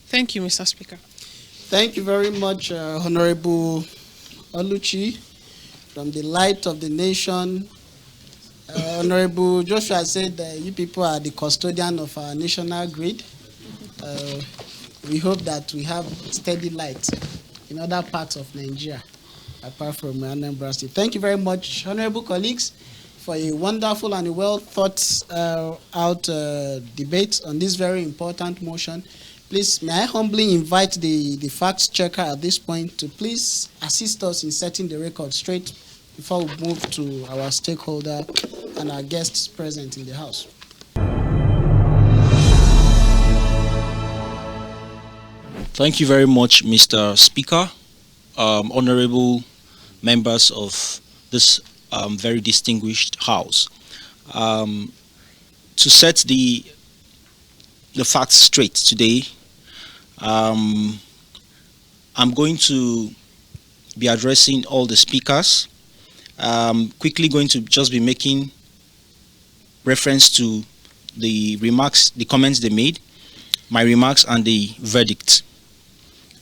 Thank you, Mr. Speaker. Thank you very much, Honorable Oluchi, from the light of the nation. Honorable Joshua said that you people are the custodian of our national grid. We hope that we have steady light in other parts of Nigeria, apart from Anambra State. Thank you very much, honorable colleagues, for a wonderful and a well thought out debate on this very important motion. Please, may I humbly invite the fact checker at this point to please assist us in setting the record straight before we move to our stakeholder and our guests present in the House. Thank you very much, Mr. Speaker, honorable members of this very distinguished House. To set the facts straight today, I'm going to be addressing all the speakers. Quickly going to just be making reference to the remarks, the comments they made, my remarks, and the verdict.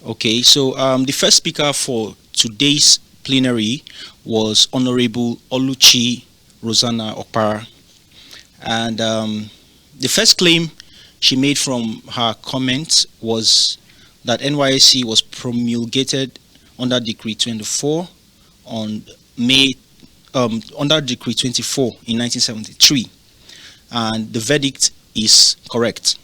Okay, so the first speaker for today's plenary was Honorable Oluchi Rosanna Okpara. And the first claim she made from her comments was that NYSC was promulgated under Decree 24 on under Decree 24 in 1973. And the verdict is correct.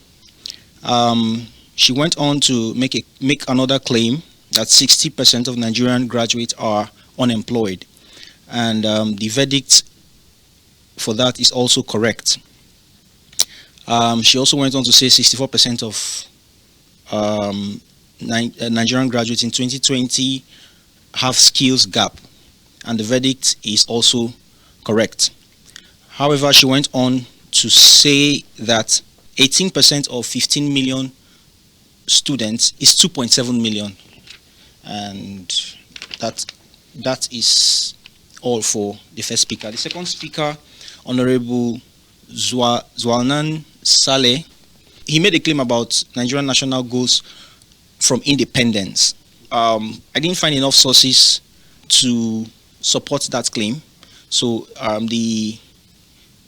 She went on to make another claim that 60% of Nigerian graduates are unemployed, and the verdict for that is also correct. She also went on to say 64% of Nigerian graduates in 2020 have skills gap, and the verdict is also correct. However, she went on to say that 18% of 15 million students is 2.7 million, and that is all for the first speaker. The second speaker, Honorable Zuanan Saleh, he made a claim about Nigerian national goals from independence. I didn't find enough sources to support that claim, so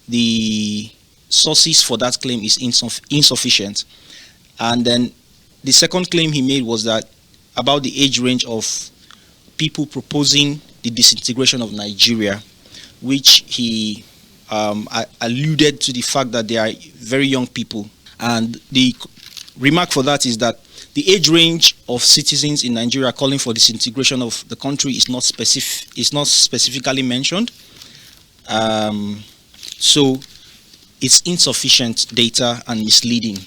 the sources for that claim is insufficient. And then the second claim he made was that about the age range of people proposing the disintegration of Nigeria, which he alluded to the fact that they are very young people. And the remark for that is that the age range of citizens in Nigeria calling for disintegration of the country is not specifically mentioned. So it's insufficient data and misleading.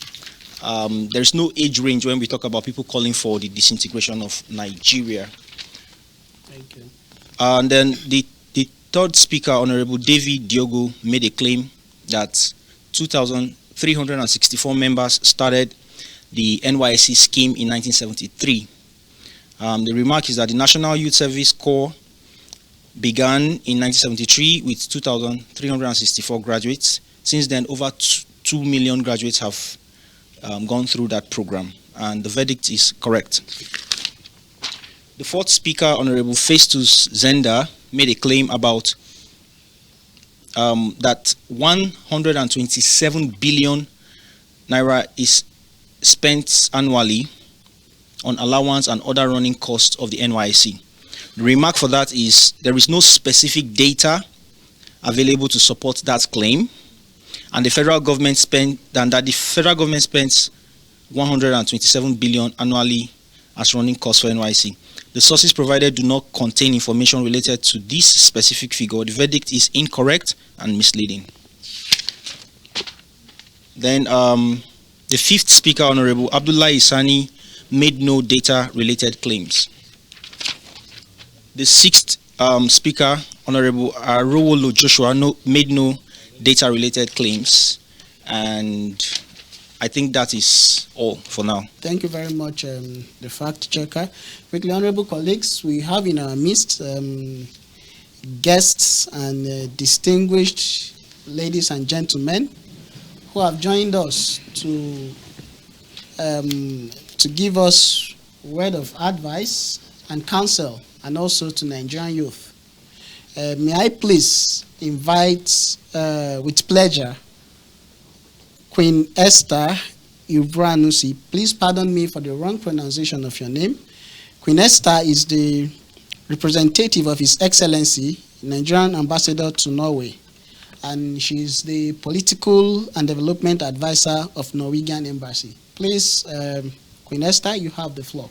There's no age range when we talk about people calling for the disintegration of Nigeria. Thank you. And then the third speaker, Honorable David Diogo, made a claim that 2,364 members started the NYSC scheme in 1973. The remark is that the National Youth Service Corps began in 1973 with 2,364 graduates. Since then, over 2 million graduates have gone through that program, and the verdict is correct. The fourth speaker, Honorable Festus Zenda, made a claim about that 127 billion naira is spent annually on allowance and other running costs of the NYSC. The remark for that is there is no specific data available to support that claim, and the federal government spends 127 billion annually as running costs for NYSC. The sources provided do not contain information related to this specific figure. The verdict is incorrect and misleading. Then the fifth speaker, Honorable Abdullah Isani, made no data-related claims. The sixth speaker, Honorable Arowolo Joshua, made no data-related claims, and I think that is all for now. Thank you very much, the fact checker. Quickly, honorable colleagues, we have in our midst guests and distinguished ladies and gentlemen who have joined us to give us word of advice and counsel, and also to Nigerian youth. May I please invite with pleasure Queen Esther Ibranusi. Please pardon me for the wrong pronunciation of your name. Queen Esther is the representative of His Excellency, Nigerian Ambassador to Norway, and she is the political and development advisor of Norwegian Embassy. Please, Queen Esther, you have the floor.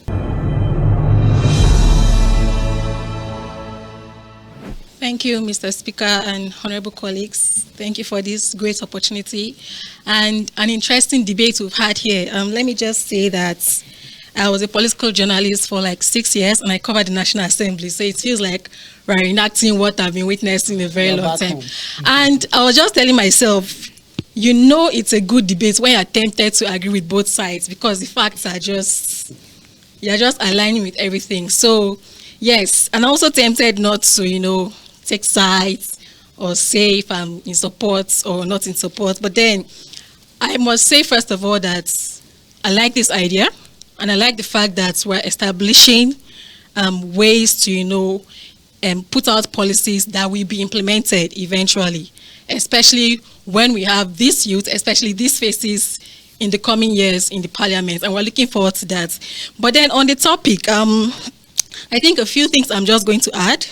Thank you, Mr. Speaker and honorable colleagues. Thank you for this great opportunity and an interesting debate we've had here. Let me just say that I was a political journalist for like 6 years, and I covered the National Assembly, so it feels like we're enacting what I've been witnessing a very long time. And I was just telling myself, you know, it's a good debate when you're tempted to agree with both sides, because the facts are just, you're just aligning with everything. So yes, and also tempted not to, you know, take sides or say if I'm in support or not in support. But then I must say, first of all, that I like this idea, and I like the fact that we're establishing ways to, you know, put out policies that will be implemented eventually, especially when we have this youth, especially these faces in the coming years in the parliament, and we're looking forward to that. But then on the topic, I think a few things I'm just going to add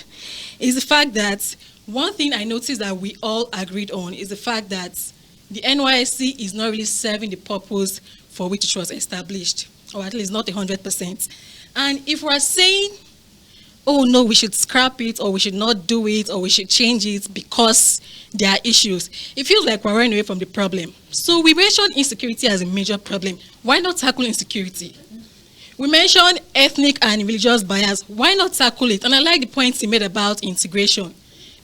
is the fact that one thing I noticed that we all agreed on is the fact that the NYSC is not really serving the purpose for which it was established, or at least not 100%. And if we're saying, oh no, we should scrap it, or we should not do it, or we should change it because there are issues, it feels like we're running away from the problem. So we mentioned insecurity as a major problem. Why not tackle insecurity? We mentioned ethnic and religious bias. Why not tackle it? And I like the points he made about integration.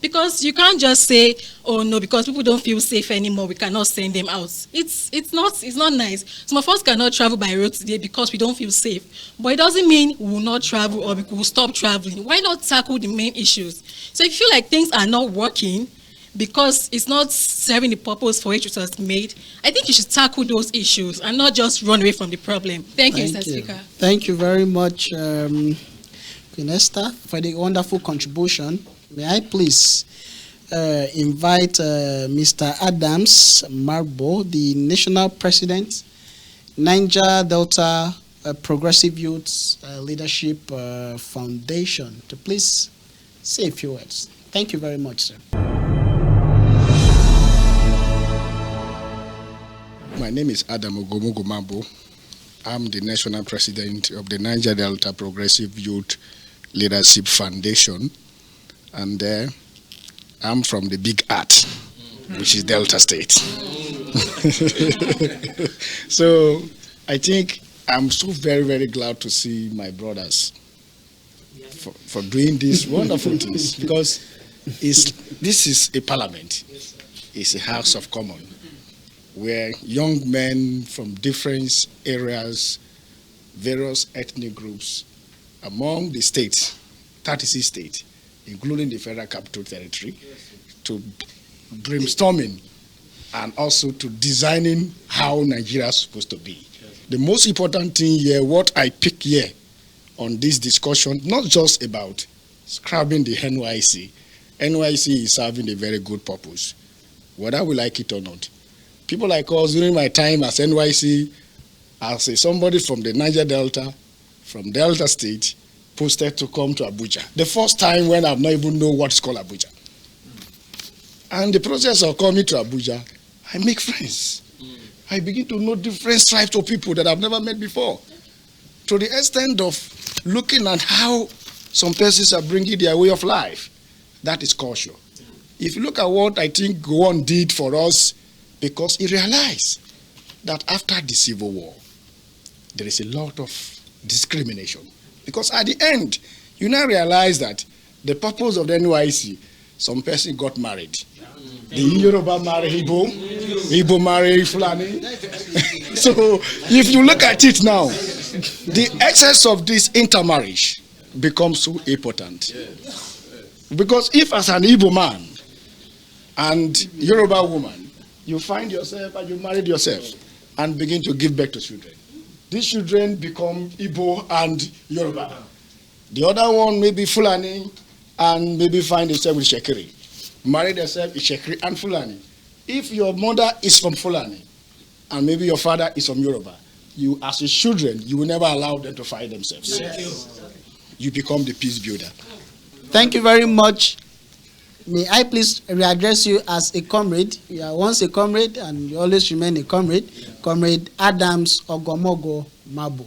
Because you can't just say, oh no, because people don't feel safe anymore, we cannot send them out. It's not nice. Some of us cannot travel by road today because we don't feel safe. But it doesn't mean we will not travel or we will stop traveling. Why not tackle the main issues? So if you feel like things are not working because it's not serving the purpose for which it was made, I think you should tackle those issues and not just run away from the problem. Thank you, Mr. Speaker. Thank you very much, Queen Esther, for the wonderful contribution. May I please invite Mr. Adams Marbo, the National President, Niger Delta Progressive Youth Leadership Foundation, to please say a few words. Thank you very much, sir. My name is Adam Ogomogo Mambo. I'm the National President of the Niger Delta Progressive Youth Leadership Foundation. And I'm from the big art, which is Delta State. So I think I'm so very, very glad to see my brothers for doing these wonderful things, because this is a parliament, it's a House of Commons, where young men from different areas, various ethnic groups, among the states, 36 states, including the Federal Capital Territory, to brainstorming and also to designing how Nigeria is supposed to be. The most important thing here, what I pick here on this discussion, not just about scrapping the NYSC. NYSC is serving a very good purpose, whether we like it or not. People like us, during my time as NYSC, as somebody from the Niger Delta, from Delta State, posted to come to Abuja. The first time when I've not even know what's called Abuja. And the process of coming to Abuja, I make friends. I begin to know different stripes of people that I've never met before. To the extent of looking at how some persons are bringing their way of life. That is culture. If you look at what I think Gowon did for us, because he realized that after the Civil War, there is a lot of discrimination. Because at the end, you now realize that the purpose of the NYSC, some person got married. The Yoruba marry Igbo, Igbo marry Fulani. So if you look at it now, the excess of this intermarriage becomes so important. Because if as an Igbo man and Yoruba woman, you find yourself and you married yourself and begin to give birth to children. These children become Igbo and Yoruba. The other one may be Fulani and maybe find themselves with Shekiri. Marry themselves with Shekiri and Fulani. If your mother is from Fulani and maybe your father is from Yoruba, you as a children, you will never allow them to fight themselves. You become the peace builder. Thank you very much. May I please readdress you as a comrade. You are once a comrade and you always remain a comrade. Comrade Adams Ogomogo Mabo.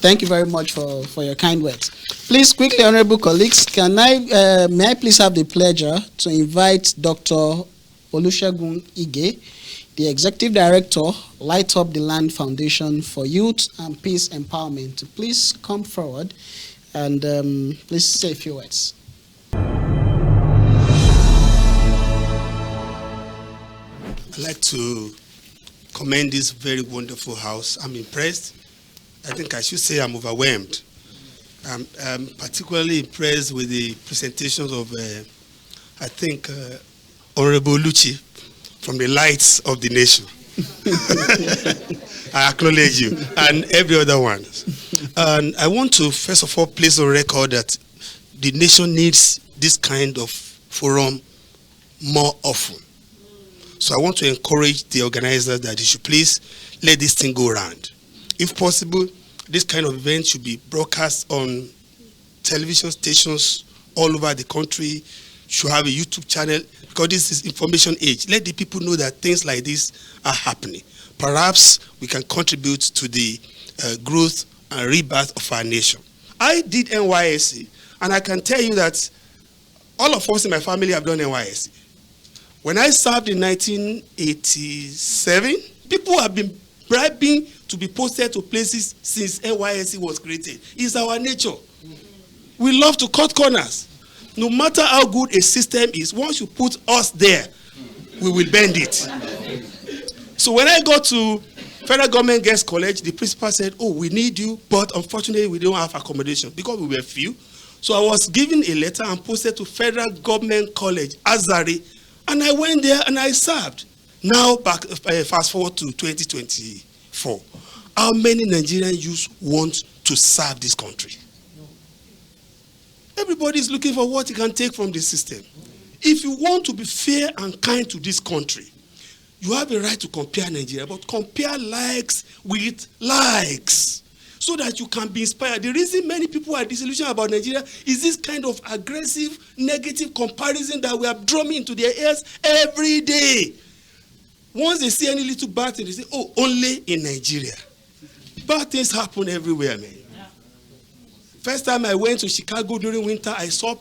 Thank you very much for your kind words. Please, quickly, honorable colleagues, may I please have the pleasure to invite Dr. Olusegun Ige, the Executive Director, Light Up the Land Foundation for Youth and Peace Empowerment, to please come forward and please say a few words. I'd like to commend this very wonderful house. I'm impressed. I think I should say I'm overwhelmed. I'm particularly impressed with the presentations of, I think, Honorable Lucci from the Lights of the Nation. I acknowledge you, and every other one. And I want to, first of all, place on record that the nation needs this kind of forum more often. So I want to encourage the organizers that they should please let this thing go around. If possible, this kind of event should be broadcast on television stations all over the country, should have a YouTube channel, because this is information age. Let the people know that things like this are happening. Perhaps we can contribute to the growth and rebirth of our nation. I did NYSC, and I can tell you that all of us in my family have done NYSC. When I served in 1987, people have been bribing to be posted to places since NYSC was created. It's our nature. We love to cut corners. No matter how good a system is, once you put us there, we will bend it. So when I got to Federal Government Girls College, the principal said, oh, we need you, but unfortunately we don't have accommodation because we were few. So I was given a letter and posted to Federal Government College, Azari, and I went there and I served. Now, fast forward to 2024. How many Nigerian youths want to serve this country? Everybody is looking for what he can take from the system. If you want to be fair and kind to this country, you have a right to compare Nigeria, but compare likes with likes so that you can be inspired. The reason many people are disillusioned about Nigeria is this kind of aggressive, negative comparison that we are drumming into their ears every day. Once they see any little bad thing, they say, oh, only in Nigeria. Bad things happen everywhere, man. First time I went to Chicago during winter, I saw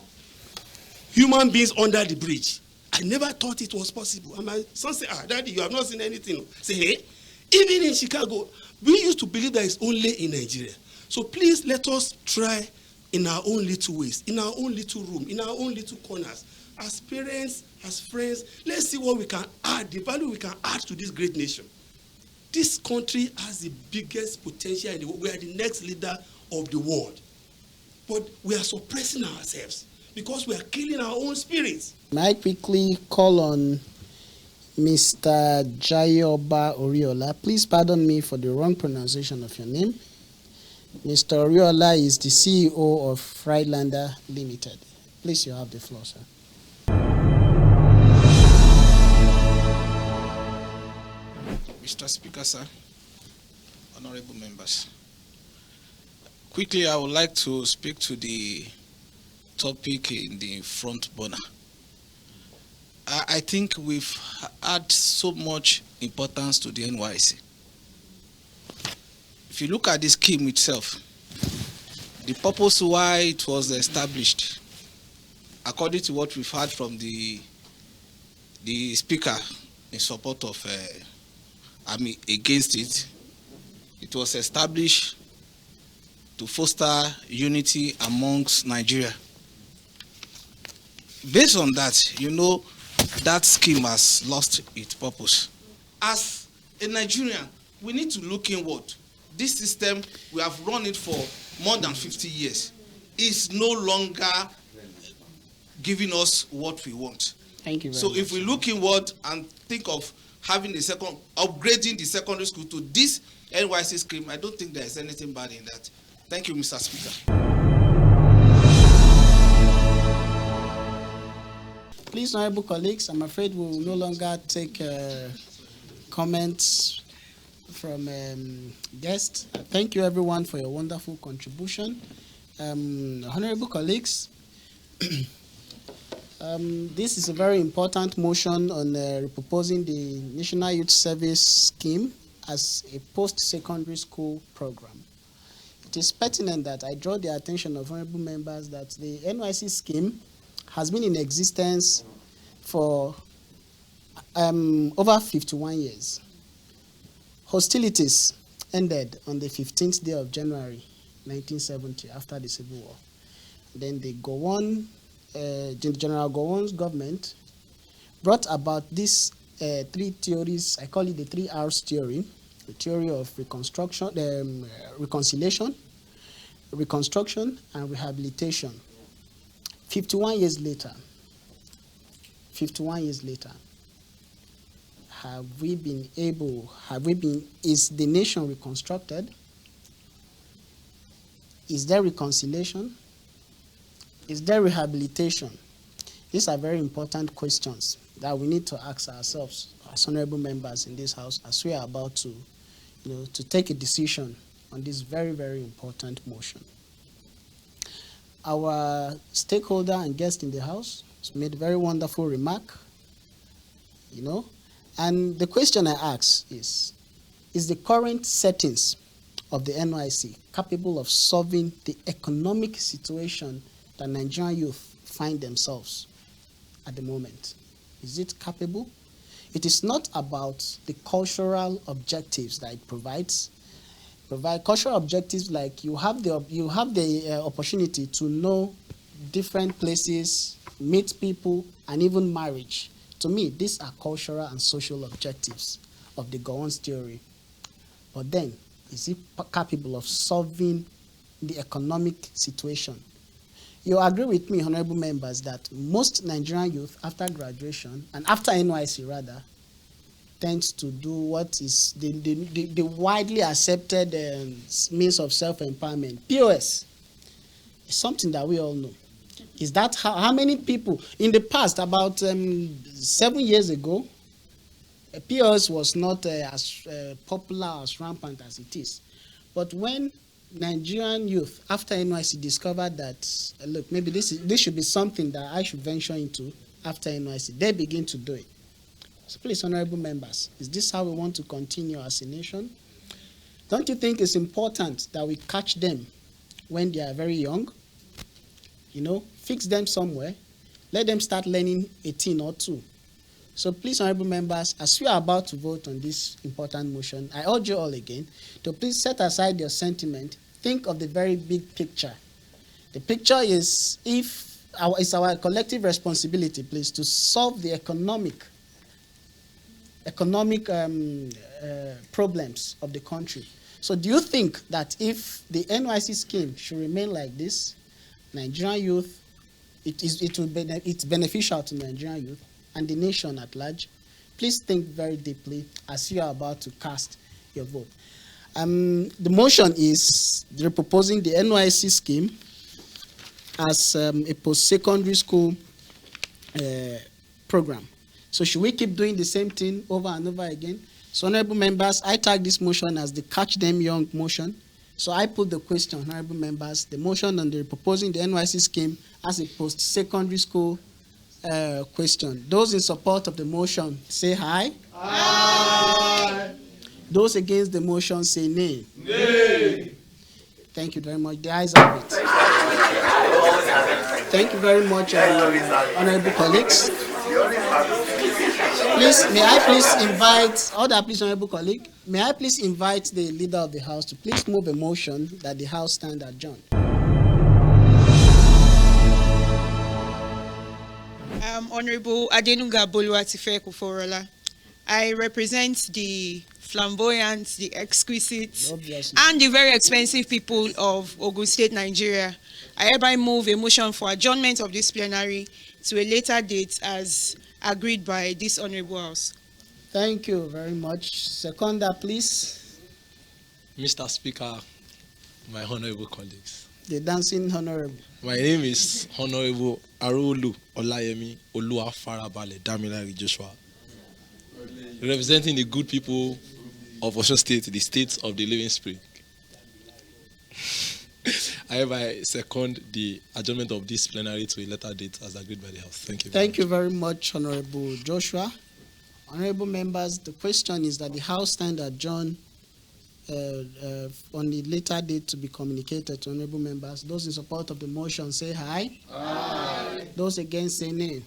human beings under the bridge. I never thought it was possible. And my son said, Daddy, you have not seen anything. I say, hey, even in Chicago, we used to believe that it's only in Nigeria. So please let us try in our own little ways, in our own little room, in our own little corners. As parents, as friends, let's see what we can add, the value we can add to this great nation. This country has the biggest potential in the world. We are the next leader of the world. But we are suppressing ourselves because we are killing our own spirits. May I quickly call on Mr. Jayoba Oriola? Please pardon me for the wrong pronunciation of your name. Mr. Oriola is the CEO of Rylander Limited. Please, you have the floor, sir. Mr. Speaker, sir, honorable members. Quickly, I would like to speak to the topic in the front burner. I think we've had so much importance to the NYSC. If you look at the scheme itself, the purpose why it was established, according to what we've heard from the speaker in support of against it, it was established to foster unity amongst Nigeria. Based on that, you know, that scheme has lost its purpose. As a Nigerian, we need to look inward. This system, we have run it for more than 50 years, is no longer giving us what we want. Thank you very so much. If we look inward and think of upgrading the secondary school to this NYSC scheme, I don't think there is anything bad in that. Thank you, Mr. Speaker. Please, honorable colleagues, I'm afraid we will no longer take comments from guests. Thank you, everyone, for your wonderful contribution. Honorable colleagues, this is a very important motion on repurposing the National Youth Service Scheme as a post-secondary school program. It is pertinent that I draw the attention of honorable members that the NYSC scheme has been in existence for over 51 years. Hostilities ended on the 15th day of January 1970 after the Civil War. Then the Gowon, General Gowon's government brought about these three theories. I call it the 3 R's theory: the theory of reconstruction, reconciliation, reconstruction, and rehabilitation. 51 years later, is the nation reconstructed? Is there reconciliation? Is there rehabilitation? These are very important questions that we need to ask ourselves as honorable members in this house as we are about to, to take a decision on this very, very important motion. Our stakeholder and guest in the house has made a very wonderful remark, and the question I ask is the current settings of the NYSC capable of solving the economic situation that Nigerian youth find themselves at the moment? Is it capable? It is not about the cultural objectives that it provides. Provide cultural objectives like you have the opportunity to know different places, meet people, and even marriage. To me, these are cultural and social objectives of the Gowon's theory. But then, is it capable of solving the economic situation? You agree with me, honorable members, that most Nigerian youth after graduation, and after NYSC rather, tends to do what is the widely accepted means of self-empowerment. POS is something that we all know. Is that how many people in the past, about 7 years ago, POS was not as popular, as rampant as it is. But when Nigerian youth after NYSC discovered that, look, maybe this should be something that I should venture into after NYSC, they begin to do it. So please, honorable members, is this how we want to continue as a nation? Don't you think it's important that we catch them when they are very young? Fix them somewhere, let them start learning a thing or two. So please, honorable members, as we are about to vote on this important motion, I urge you all again to please set aside your sentiment, think of the very big picture. The picture is it's our collective responsibility, please, to solve the economic problems of the country. So do you think that if the NYSC scheme should remain like this, Nigerian youth, it's beneficial to Nigerian youth and the nation at large? Please think very deeply as you are about to cast your vote. The motion is repurposing the NYSC scheme as a post-secondary school program. So should we keep doing the same thing over and over again? So honorable members, I tag this motion as the Catch Them Young motion. So I put the question, honorable members, the motion on the proposing the NYSC scheme as a post-secondary school question. Those in support of the motion say aye. Aye. Those against the motion say nay. Nay. Thank you very much. The ayes have it. Thank you very much, honorable colleagues. Please, may I please invite, honorable colleague, may I please invite the leader of the House to please move a motion that the House stand adjourned. Honorable Adenuga Boluwatife Kuforola. I represent the flamboyant, the exquisite, and the very expensive people of Ogun State, Nigeria. I hereby move a motion for adjournment of this plenary to a later date as agreed by this honorable House. Thank you very much. Seconder, please. Mr. Speaker, my honorable colleagues. The dancing honorable. My name is Honorable Arolu Olayemi Oluwafarabale Damilari Joshua, representing the good people of Osun State, the state of the living spring. I hereby second the adjournment of this plenary to a later date as agreed by the House. Thank you. Thank you very much, Honorable Joshua. Honorable members, the question is that the House stand adjourned on the later date to be communicated to honorable members. Those in support of the motion say aye. Aye. Those against say nay.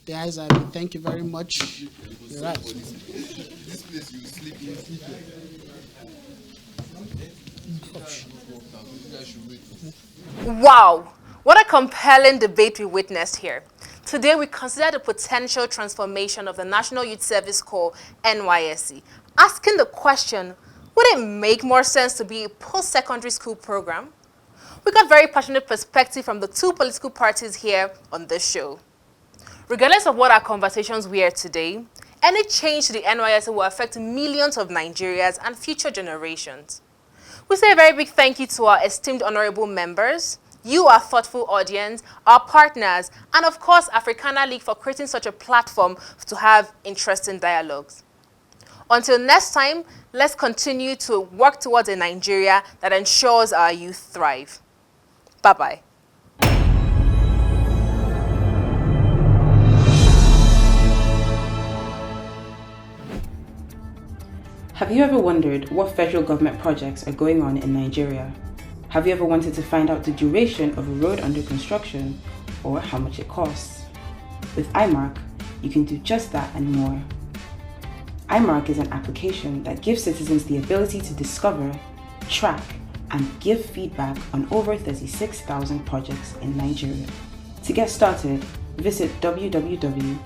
The ayes have it. Thank you very much. You're right. This place you sleep in. Wow, what a compelling debate we witnessed here. Today we consider the potential transformation of the National Youth Service Corps, NYSC, asking the question, would it make more sense to be a post-secondary school program? We got very passionate perspective from the two political parties here on this show. Regardless of what our conversations were today, any change to the NYSC will affect millions of Nigerians and future generations. We say a very big thank you to our esteemed honorable members, you, our thoughtful audience, our partners, and of course, Africana League for creating such a platform to have interesting dialogues. Until next time, let's continue to work towards a Nigeria that ensures our youth thrive. Bye-bye. Have you ever wondered what federal government projects are going on in Nigeria? Have you ever wanted to find out the duration of a road under construction or how much it costs? With iMark, you can do just that and more. iMark is an application that gives citizens the ability to discover, track, and give feedback on over 36,000 projects in Nigeria. To get started, visit www.imark.ng.